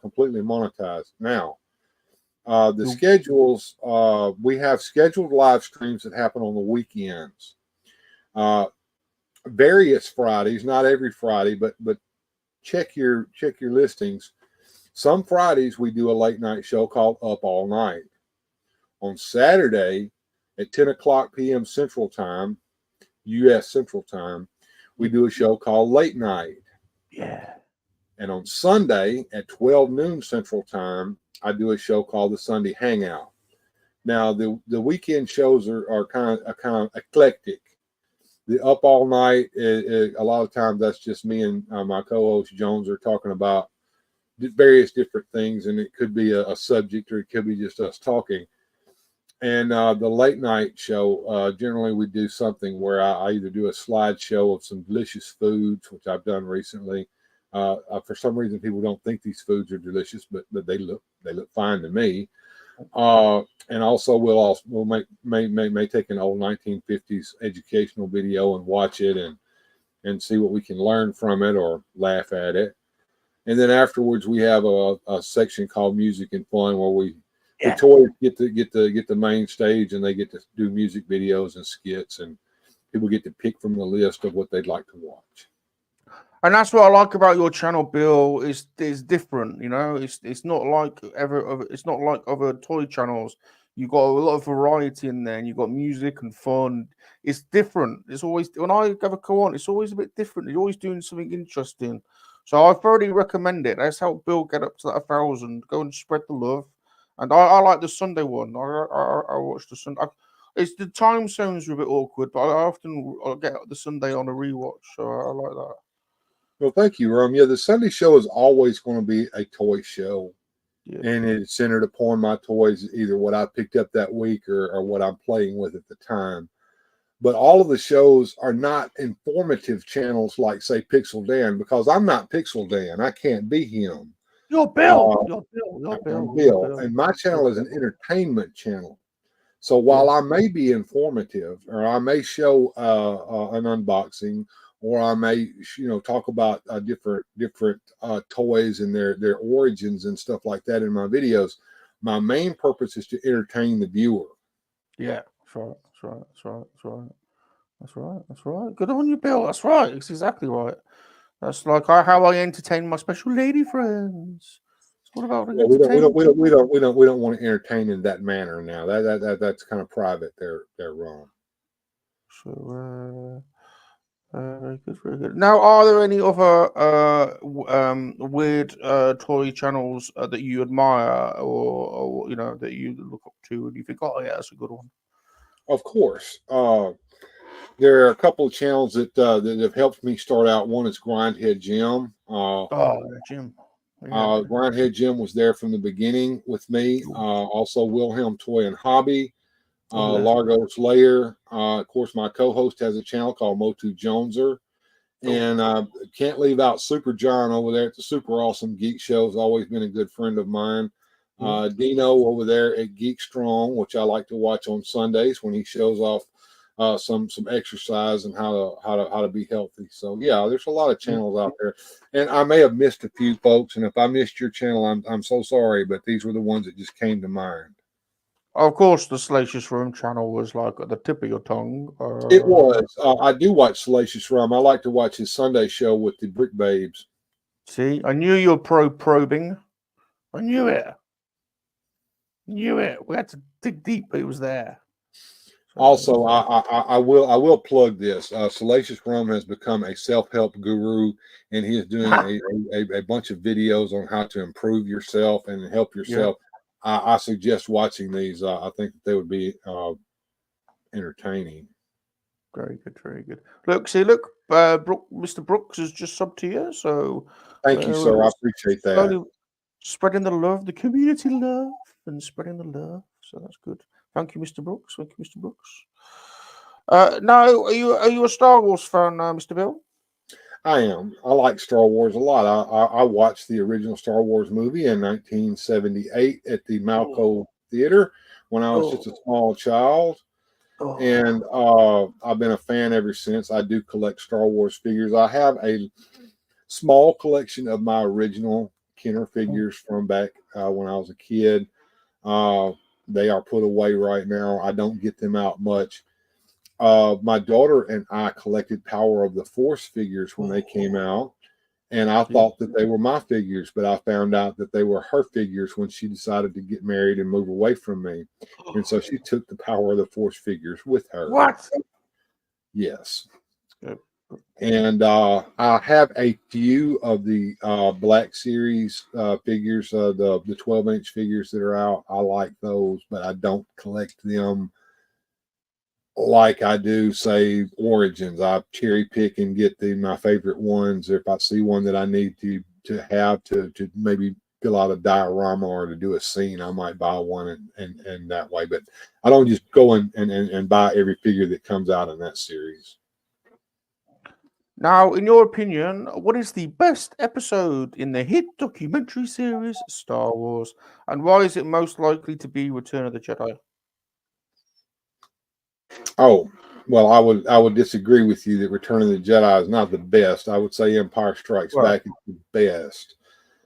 completely monetized. Now, the schedules, we have scheduled live streams that happen on the weekends. Various Fridays, not every Friday, but check your listings. Some Fridays we do a late night show called Up All Night. On Saturday at 10 o'clock p.m. Central Time, U.S. Central Time, we do a show called Late Night. Yeah. And on Sunday at 12 noon Central Time, I do a show called the Sunday Hangout. Now the weekend shows are kind of eclectic. The Up All Night, a lot of times that's just me and my co-host Jones are talking about various different things, and it could be a subject or it could be just us talking. And the late night show, generally we do something where I either do a slideshow of some delicious foods, which I've done recently. For some reason, people don't think these foods are delicious, but they look fine to me. And also we'll may take an old 1950s educational video and watch it and see what we can learn from it or laugh at it. And then afterwards we have a section called Music and Fun where the toys get the main stage, and they get to do music videos and skits, and people get to pick from the list of what they'd like to watch. And that's what I like about your channel, Bill. It's different, you know. It's not like other toy channels. You got a lot of variety in there, and you got music and fun. It's different. It's always, when I ever go on, it's always a bit different. You're always doing something interesting. So I thoroughly recommend it. Let's help Bill get up to that 1,000. Go and spread the love. And I like the Sunday one. I watch the Sunday. It's the time zones are a bit awkward, but I'll get the Sunday on a rewatch. So I like that. Well, thank you, Rum. Yeah, the Sunday show is always going to be a toy show. Yeah. And it's centered upon my toys, either what I picked up that week or what I'm playing with at the time. But all of the shows are not informative channels like, say, Pixel Dan, because I'm not Pixel Dan. I can't be him. You're Bill. You're Bill. And my channel is an entertainment channel. So while I may be informative, or I may show an unboxing, or I may, talk about different toys and their origins and stuff like that in my videos, my main purpose is to entertain the viewer. Yeah, that's right. Good on you, Bill. That's right. It's exactly right. That's like how I entertain my special lady friends. It's all about we don't want to entertain in that manner now. That's kind of private. They're wrong. So very good. Now, are there any other weird toy channels that you admire or that you look up to and you think, oh yeah, that's a good one? Of course. There are a couple of channels that have helped me start out. One is Grindhead Jim. Jim. Yeah. Grindhead Jim was there from the beginning with me. Also, Wilhelm Toy and Hobby. Largo's Lair. Of course, my co-host has a channel called Motu Joneser. And can't leave out Super John over there at the Super Awesome Geek Show. Has always been a good friend of mine. Dino over there at Geek Strong, which I like to watch on Sundays when he shows off some exercise and how to be healthy. So yeah, there's a lot of channels out there, and I may have missed a few folks. And if I missed your channel, I'm so sorry, but these were the ones that just came to mind. Of course, the Salacious Rum channel was like at the tip of your tongue. It was. I do watch Salacious Rum. I like to watch his Sunday show with the Brick Babes. See, I knew you were probing. I knew it. We had to dig deep, but it was there. Also, I will plug this. Salacious Rum has become a self-help guru, and he is doing a bunch of videos on how to improve yourself and help yourself. Yeah. I suggest watching these. I think that they would be entertaining. Very good. Look, Mr. Brooks is just subbed to you. So thank you, sir. I appreciate that. Spreading the love, the community love. and spreading the love. So that's good. Thank you, Mr. Brooks. Thank you, Mr. Brooks. Now, are you a Star Wars fan, Mr. Bill? I am. I like Star Wars a lot. I watched the original Star Wars movie in 1978 at the Malco Theater when I was just a small child. And I've been a fan ever since. I do collect Star Wars figures. I have a small collection of my original Kenner figures from back when I was a kid. They are put away right now. I don't get them out much. My daughter and I collected Power of the Force figures when they came out, and I thought that they were my figures, but I found out that they were her figures when she decided to get married and move away from me. And so she took the Power of the Force figures with her. What? Yes. Good. And I have a few of the Black Series figures, the 12-inch figures that are out. I like those, but I don't collect them like I do, say, Origins. I cherry pick and get my favorite ones. If I see one that I need to have to maybe fill out a diorama or to do a scene, I might buy one and that way. But I don't just go and buy every figure that comes out in that series. Now, in your opinion, what is the best episode in the hit documentary series Star Wars, and why is it most likely to be Return of the Jedi? Oh, well, I would disagree with you that Return of the Jedi is not the best. I would say Empire Strikes Back is the best.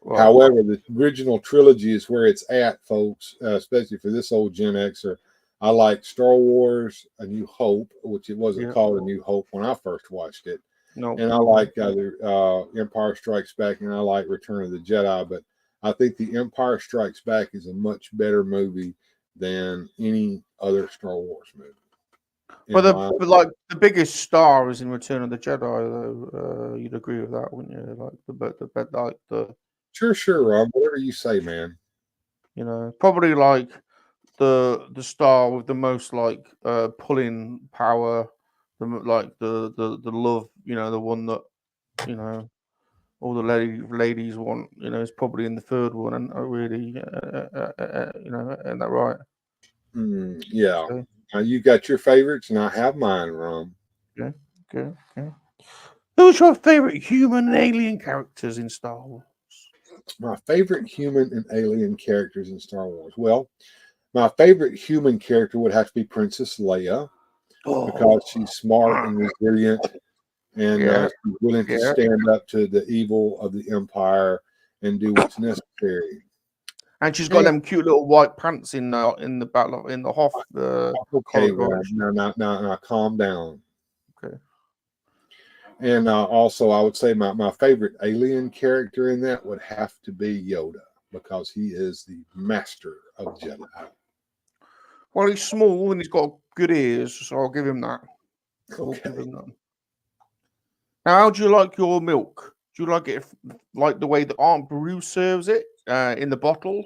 Right. However, the original trilogy is where it's at, folks, especially for this old Gen Xer. I like Star Wars A New Hope, which it wasn't called A New Hope when I first watched it. No. And I like Empire Strikes Back, and I like Return of the Jedi. But I think The Empire Strikes Back is a much better movie than any other Star Wars movie. But the biggest star is in Return of the Jedi, though. You'd agree with that, wouldn't you? Sure, Rob. Whatever you say, man. You know, probably like the star with the most pulling power, the love. You know, the one that all the ladies want. You know, is probably in the third one, and really, isn't that right? Yeah. Okay. You got your favorites, and I have mine, Rum. Okay. Who's your favorite human and alien characters in Star Wars? My favorite human and alien characters in Star Wars. Well, my favorite human character would have to be Princess Leia, because she's smart and resilient, and she's willing to stand up to the evil of the Empire and do what's necessary. And she's got them cute little white pants in the battle in the Hoth. Okay, now calm down. Okay. And also, I would say my favorite alien character in that would have to be Yoda, because he is the master of Jedi. Well, he's small and he's got good ears, so I'll give him that. Okay. Now, how do you like your milk? Do you like it like the way that Aunt Beru serves it in the bottle,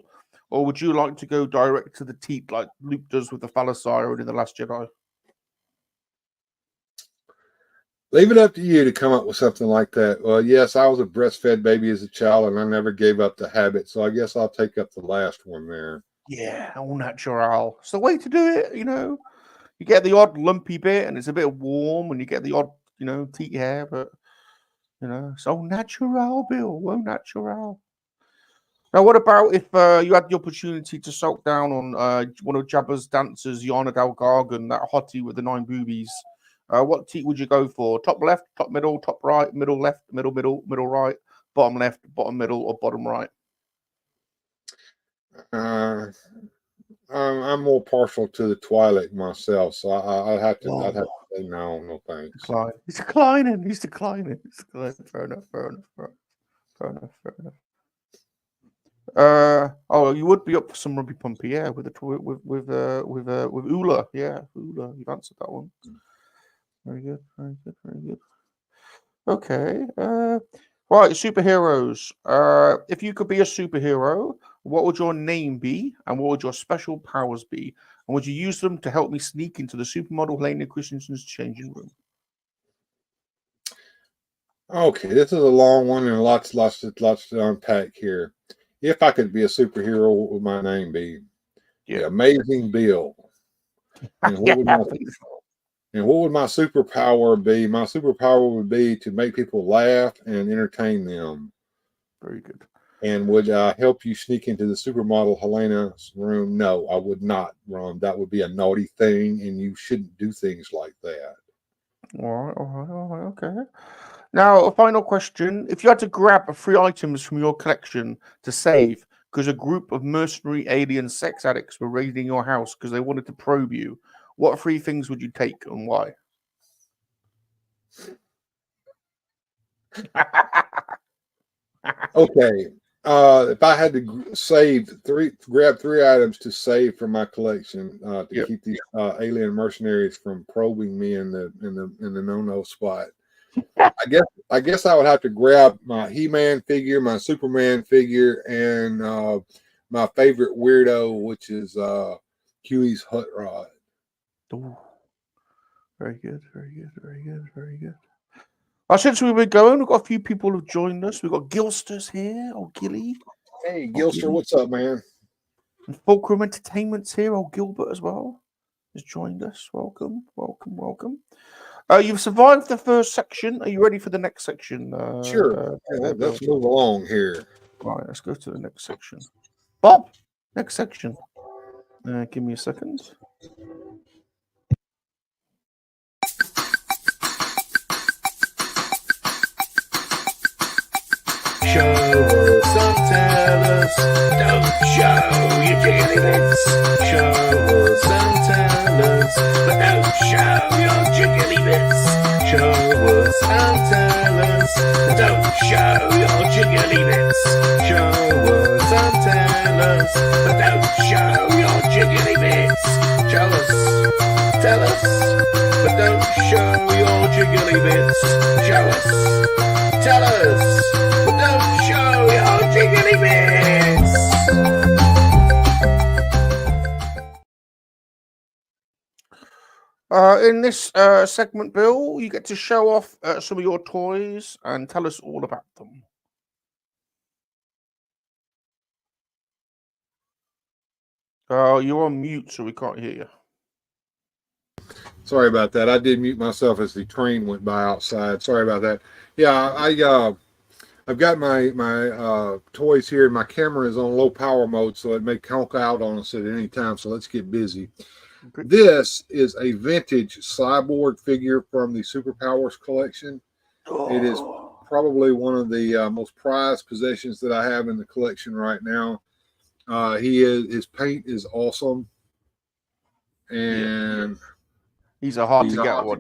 or would you like to go direct to the teat like Luke does with the phallocyre in The Last Jedi? Leave it up to you to come up with something like that. Well, yes, I was a breastfed baby as a child, and I never gave up the habit, so I guess I'll take up the last one there. Yeah, au natural. It's the way to do it, you know. You get the odd lumpy bit, and it's a bit warm, and you get the odd, teat hair, but, it's au natural, Bill, au natural. Now, what about if you had the opportunity to soak down on one of Jabba's dancers, Yana Del Gargan, that hottie with the 9 boobies? What teat would you go for? Top left, top middle, top right, middle left, middle right, bottom left, bottom middle, or bottom right? I'm more partial to the Twi'lek myself, so I'd have to say no thanks. He's declining. Fair enough. You would be up for some Rumpy Pumpy, yeah, with Ula, yeah, Ula. You've answered that one. Very good. Okay. Right, superheroes. If you could be a superhero, what would your name be, and what would your special powers be? And would you use them to help me sneak into the supermodel Helena Christensen's changing room? Okay, this is a long one and lots to unpack here. If I could be a superhero, what would my name be? The amazing Bill. And what would my superpower be? My superpower would be to make people laugh and entertain them. Very good. And would I help you sneak into the supermodel Helena's room? No, I would not, Ron. That would be a naughty thing, and you shouldn't do things like that. All right, okay. Now, a final question. If you had to grab 3 items from your collection to save because a group of mercenary alien sex addicts were raiding your house because they wanted to probe you, what 3 things would you take and why? Okay. If I had to grab 3 items to save from my collection to keep these alien mercenaries from probing me in the no spot, I guess I would have to grab my He-Man figure, my Superman figure, and my favorite weirdo, which is Huey's Hot Rod. Ooh. Very good, very good, very good, very good. Since we've been going, we've got a few people who've joined us. We've got Gilster's here, old Gilly. Hey, Gilster, what's up, man? And Fulcrum Entertainment's here, old Gilbert as well has joined us. Welcome, welcome, welcome. You've survived the first section. Are you ready for the next section? Sure. Let's move along here. All right, let's go to the next section. Bob, next section. Give me a second. Show us and tell us, don't show your jiggly bits. Show us and tell us, but don't show your jiggly bits. Show us and tell us, don't show your jiggly bits. Show us and tell us, but don't show your jiggly bits. Show us, tell us, but don't show your jiggly bits. Show us, tell us, but don't show your jiggly bits. In this segment, Bill, you get to show off some of your toys and tell us all about them. You're on mute, so we can't hear you. Sorry about that. I did mute myself as the train went by outside. Sorry about that. Yeah, I've got my toys here. My camera is on low power mode, so it may conk out on us at any time. So let's get busy. Okay. This is a vintage cyborg figure from the Superpowers collection. Oh. It is probably one of the most prized possessions that I have in the collection right now. His paint is awesome, and he's a hard to get one.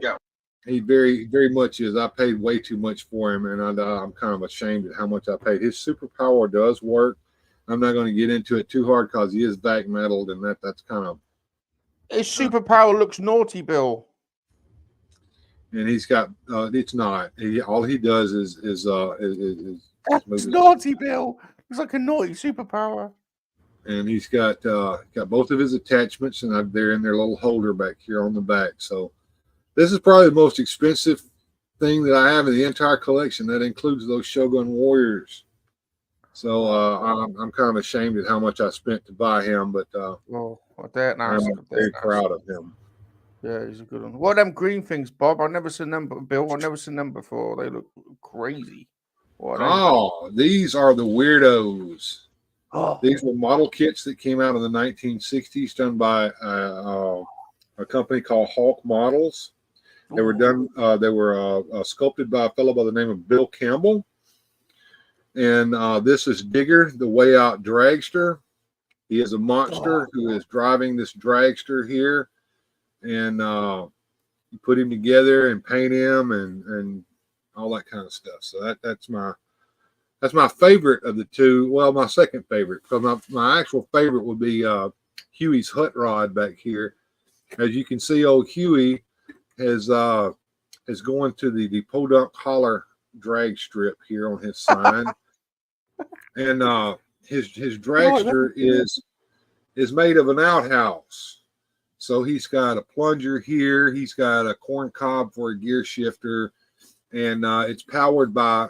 He very, very much is. I paid way too much for him, and I'm kind of ashamed at how much I paid. His superpower does work. I'm not going to get into it too hard because he is back metaled, and that's kind of. His superpower looks naughty, Bill. And he's got. It's not. All he does is that's naughty, Bill. It's like a naughty superpower. And he's got both of his attachments, and they're in their little holder back here on the back. So. This is probably the most expensive thing that I have in the entire collection. That includes those Shogun Warriors. So I'm kind of ashamed at how much I spent to buy him, but I'm very proud of him. Yeah, he's a good one. What are them green things, Bob? I've never seen them, Bill. I've never seen them before. They look crazy. These are the weirdos. Oh. These were model kits that came out in the 1960s, done by a company called Hawk Models. They were done. They were sculpted by a fellow by the name of Bill Campbell. And this is Digger, the Way Out dragster. He is a monster who is driving this dragster here, and you put him together and paint him and all that kind of stuff. So that's my favorite of the two. Well, my second favorite, because my actual favorite would be Huey's Hot Rod back here. As you can see, old Huey is going to the Podunk Holler drag strip here on his sign, and his dragster is made of an outhouse. So he's got a plunger here, he's got a corn cob for a gear shifter, and it's powered by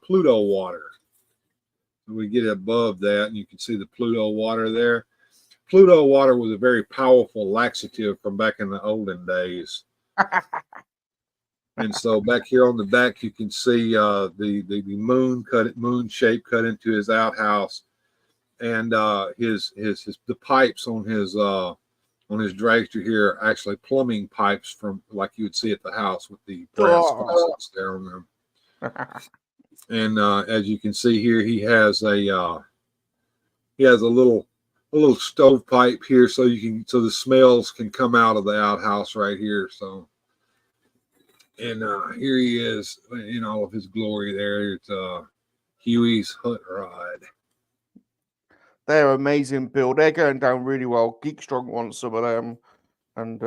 Pluto water. We get above that, and you can see the Pluto water there. Pluto water was a very powerful laxative from back in the olden days. And so back here on the back, you can see the moon shape cut into his outhouse, and the pipes on his dragster here are actually plumbing pipes from like you would see at the house with the brass faucets there on them. And as you can see here, he has a little stovepipe here, so the smells can come out of the outhouse right here. So. And here he is in all of his glory there. It's Huey's Hut Rod. They're amazing, Bill. They're going down really well. Geek Strong wants some of them. And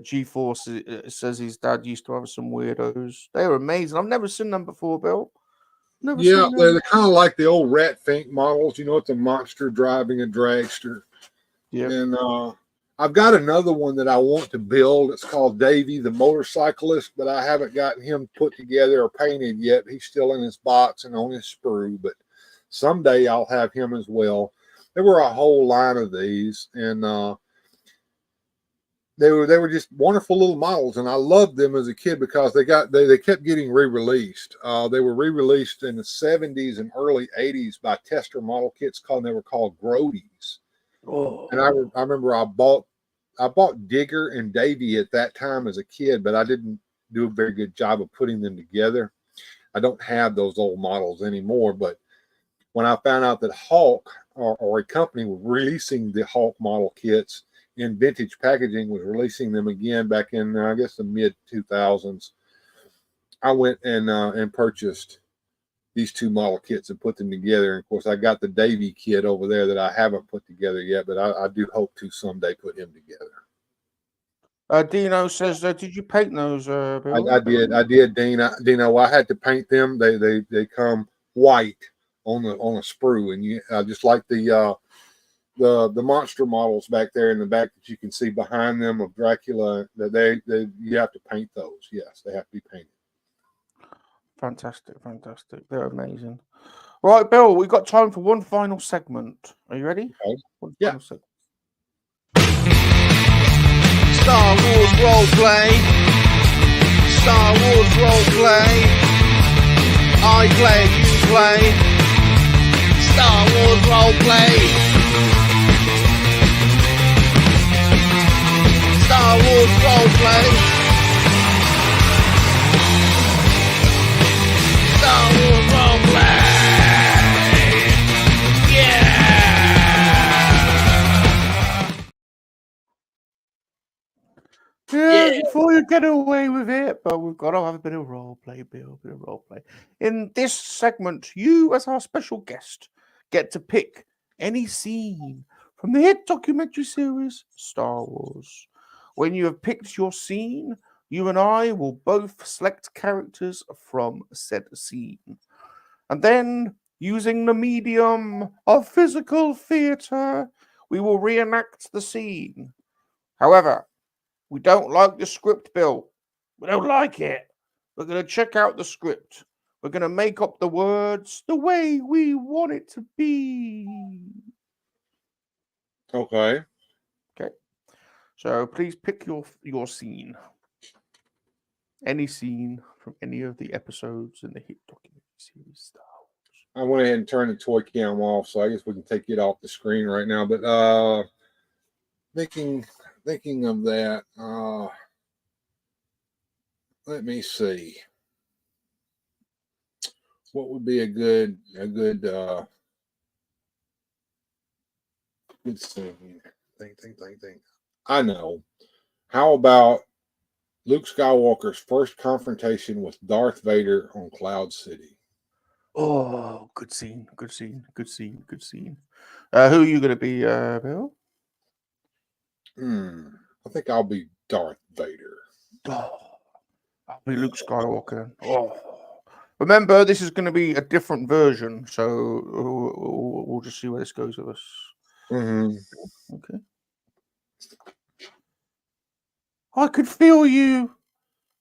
G-Force says his dad used to have some weirdos. They're amazing. I've never seen them before, Bill. Never seen them. They're kind of like the old Rat Fink models. You know, it's a monster driving a dragster. Yeah. And I've got another one that I want to build. It's called Davey the Motorcyclist, but I haven't gotten him put together or painted yet. He's still in his box and on his sprue, but someday I'll have him as well. There were a whole line of these, and they were just wonderful little models, and I loved them as a kid because they kept getting re-released. They were re-released in the 70s and early 80s by tester model kits they were called Grodies. Oh. And I remember I bought Digger and Davy at that time as a kid, but I didn't do a very good job of putting them together. I don't have those old models anymore, but when I found out that Hawk or a company was releasing the Hawk model kits in vintage packaging, was releasing them again back in I guess the mid 2000s, I went and purchased these two model kits and put them together. And of course, I got the Davy kit over there that I haven't put together yet, but I do hope to someday put him together. Dino says, "Did you paint those?" Bill? I did, Dino. I had to paint them. They come white on a sprue, and just like the monster models back there in the back that you can see behind them of Dracula, that you have to paint those. Yes, they have to be painted. Fantastic. They're amazing. Right, Bill, we've got time for one final segment. Are you ready? Okay. Final segment. Star Wars roleplay. Star Wars roleplay. I play, you play. Star Wars roleplay. Star Wars roleplay. Star Wars roleplay. Yeah, before you get away with it, but we've got to have a bit of role play, Bill. A bit of role play. In this segment, you, as our special guest, get to pick any scene from the hit documentary series Star Wars. When you have picked your scene, you and I will both select characters from said scene. And then, using the medium of physical theatre, we will reenact the scene. However, we don't like the script, Bill. We don't like it. We're going to check out the script. We're going to make up the words the way we want it to be. Okay. Okay. So please pick your scene. Any scene from any of the episodes in the hit documentary series Star Wars. I went ahead and turned the toy cam off, so I guess we can take it off the screen right now. But thinking of that, let me see. What would be a good scene? Think. I know. How about Luke Skywalker's first confrontation with Darth Vader on Cloud City? Oh, good scene. Who are you going to be, Bill? I think I'll be Darth Vader. Oh, I'll be Luke Skywalker. Oh. Remember, this is going to be a different version, so we'll just see where this goes with us. Mm-hmm. Okay. I could feel you.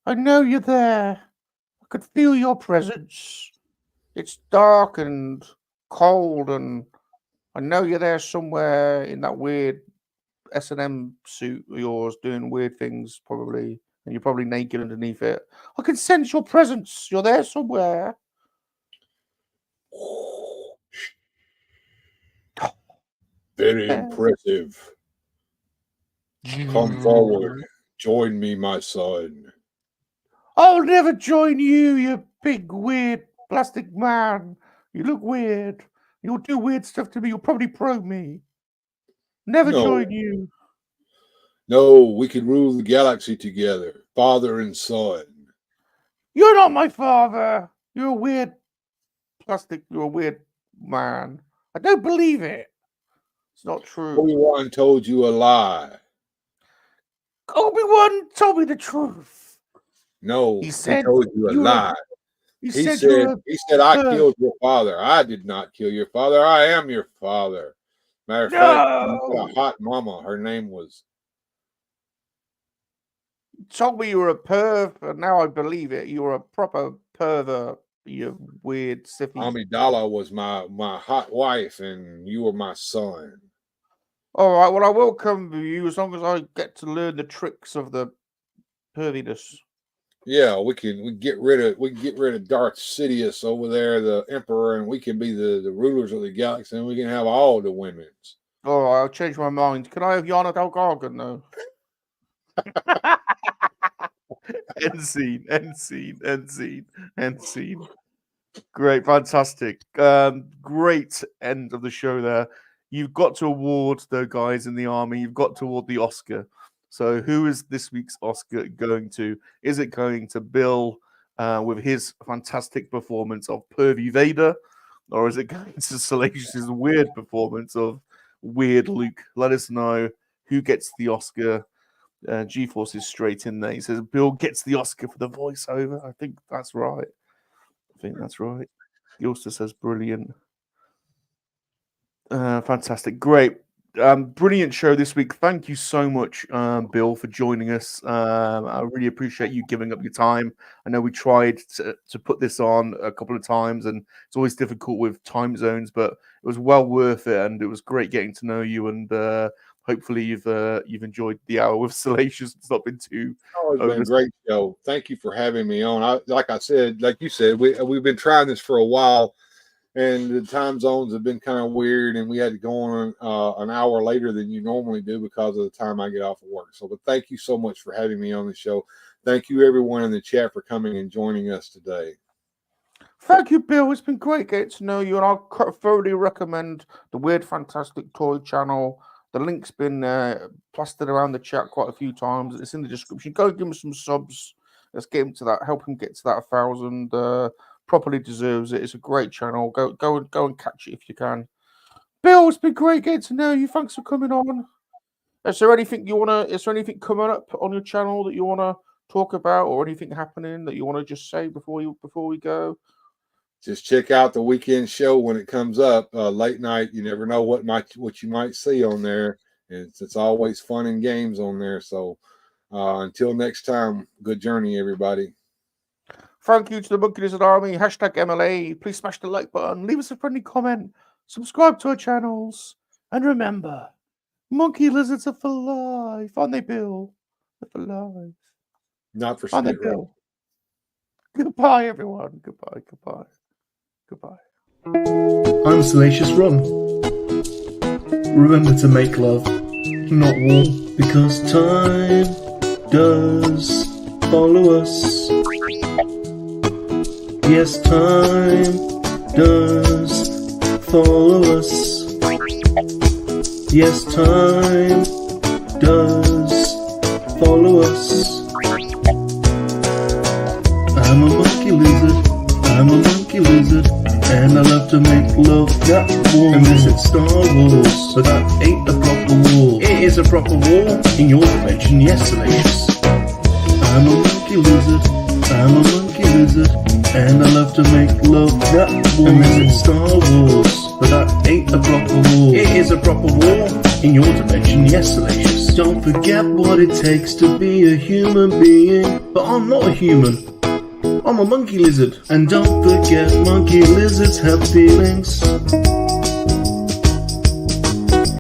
I know you're there. I could feel your presence. It's dark and cold, and I know you're there somewhere in that weird S&M suit of yours doing weird things, probably, and you're probably naked underneath it. I can sense your presence. You're there somewhere. Very impressive. Come forward. Join me, my son. I'll never join you, you big, weird plastic man. You look weird. You'll do weird stuff to me. You'll probably probe me. Never join you. No, we can rule the galaxy together, father and son. You're not my father. You're a weird plastic. You're a weird man. I don't believe it. It's not true. Obi-Wan told you a lie. Obi-Wan told me the truth. No, he told you a lie. He said I killed your father. I did not kill your father. I am your father. Matter of fact, you got a hot mama. Her name was. You told me you were a perv, and now I believe it. You were a proper pervert. You weird siffy. Amidala was my hot wife, and you were my son. All right. Well, I welcome you as long as I get to learn the tricks of the perviness. Yeah, we get rid of Darth Sidious over there, the Emperor, and we can be the rulers of the galaxy, and we can have all the women's. All right, I'll change my mind. Can I have Yana Del Gargan though? End scene. Great, fantastic. Great end of the show there. You've got to award the guys in the army. You've got to award the Oscar. So who is this week's Oscar going to? Is it going to Bill with his fantastic performance of Pervy Vader? Or is it going to Salacious's weird performance of Weird Luke? Let us know who gets the Oscar. G-Force is straight in there. He says Bill gets the Oscar for the voiceover. I think that's right. He also says brilliant. Fantastic. Great. Brilliant show this week. Thank you so much, Bill, for joining us. I really appreciate you giving up your time. I know we tried to put this on a couple of times, and it's always difficult with time zones, but it was well worth it, and it was great getting to know you. And hopefully, you've enjoyed the hour with Salacious. It's not been too. Oh, it's been a great show. Thank you for having me on. Like you said, we've been trying this for a while. And the time zones have been kind of weird, and we had to go on an hour later than you normally do because of the time I get off of work. So, but thank you so much for having me on the show. Thank you, everyone in the chat, for coming and joining us today. Thank you, Bill. It's been great getting to know you, and I'll thoroughly recommend the Weird Fantastic Toy channel. The link's been plastered around the chat quite a few times. It's in the description. Go give him some subs. Let's get him to that. Help him get to that 1,000. Properly deserves it. It's a great channel. Go and catch it if you can. Bill, it's been great getting to know you. Thanks for coming on. Is there anything coming up on your channel that you wanna talk about, or anything happening that you want to just say before we go? Just check out the weekend show when it comes up late night. You never know what you might see on there. It's always fun and games on there. So until next time, good journey, everybody. Thank you to the MoNKey-LiZaRD Army. #MLA. Please smash the like button. Leave us a friendly comment. Subscribe to our channels. And remember, monkey lizards are for life. Aren't they, Bill? They're for life. Not for Aren't they, Bill? Goodbye, everyone. Goodbye. I'm Salacious Rum. Remember to make love, not war, because time does follow us. Yes, time does follow us. Yes, time does follow us. I'm a monkey lizard, and I love to make love that warm. And visit Star Wars, so that ain't a proper war. It is a proper war in your dimension, yes, Salacious. I'm a monkey lizard, and I love to make love that warm. And visit Star Wars, but that ain't a proper war. It is a proper war in your dimension, yes, Salacious. Don't forget what it takes to be a human being, but I'm not a human. I'm a monkey lizard. And don't forget, monkey lizards have feelings.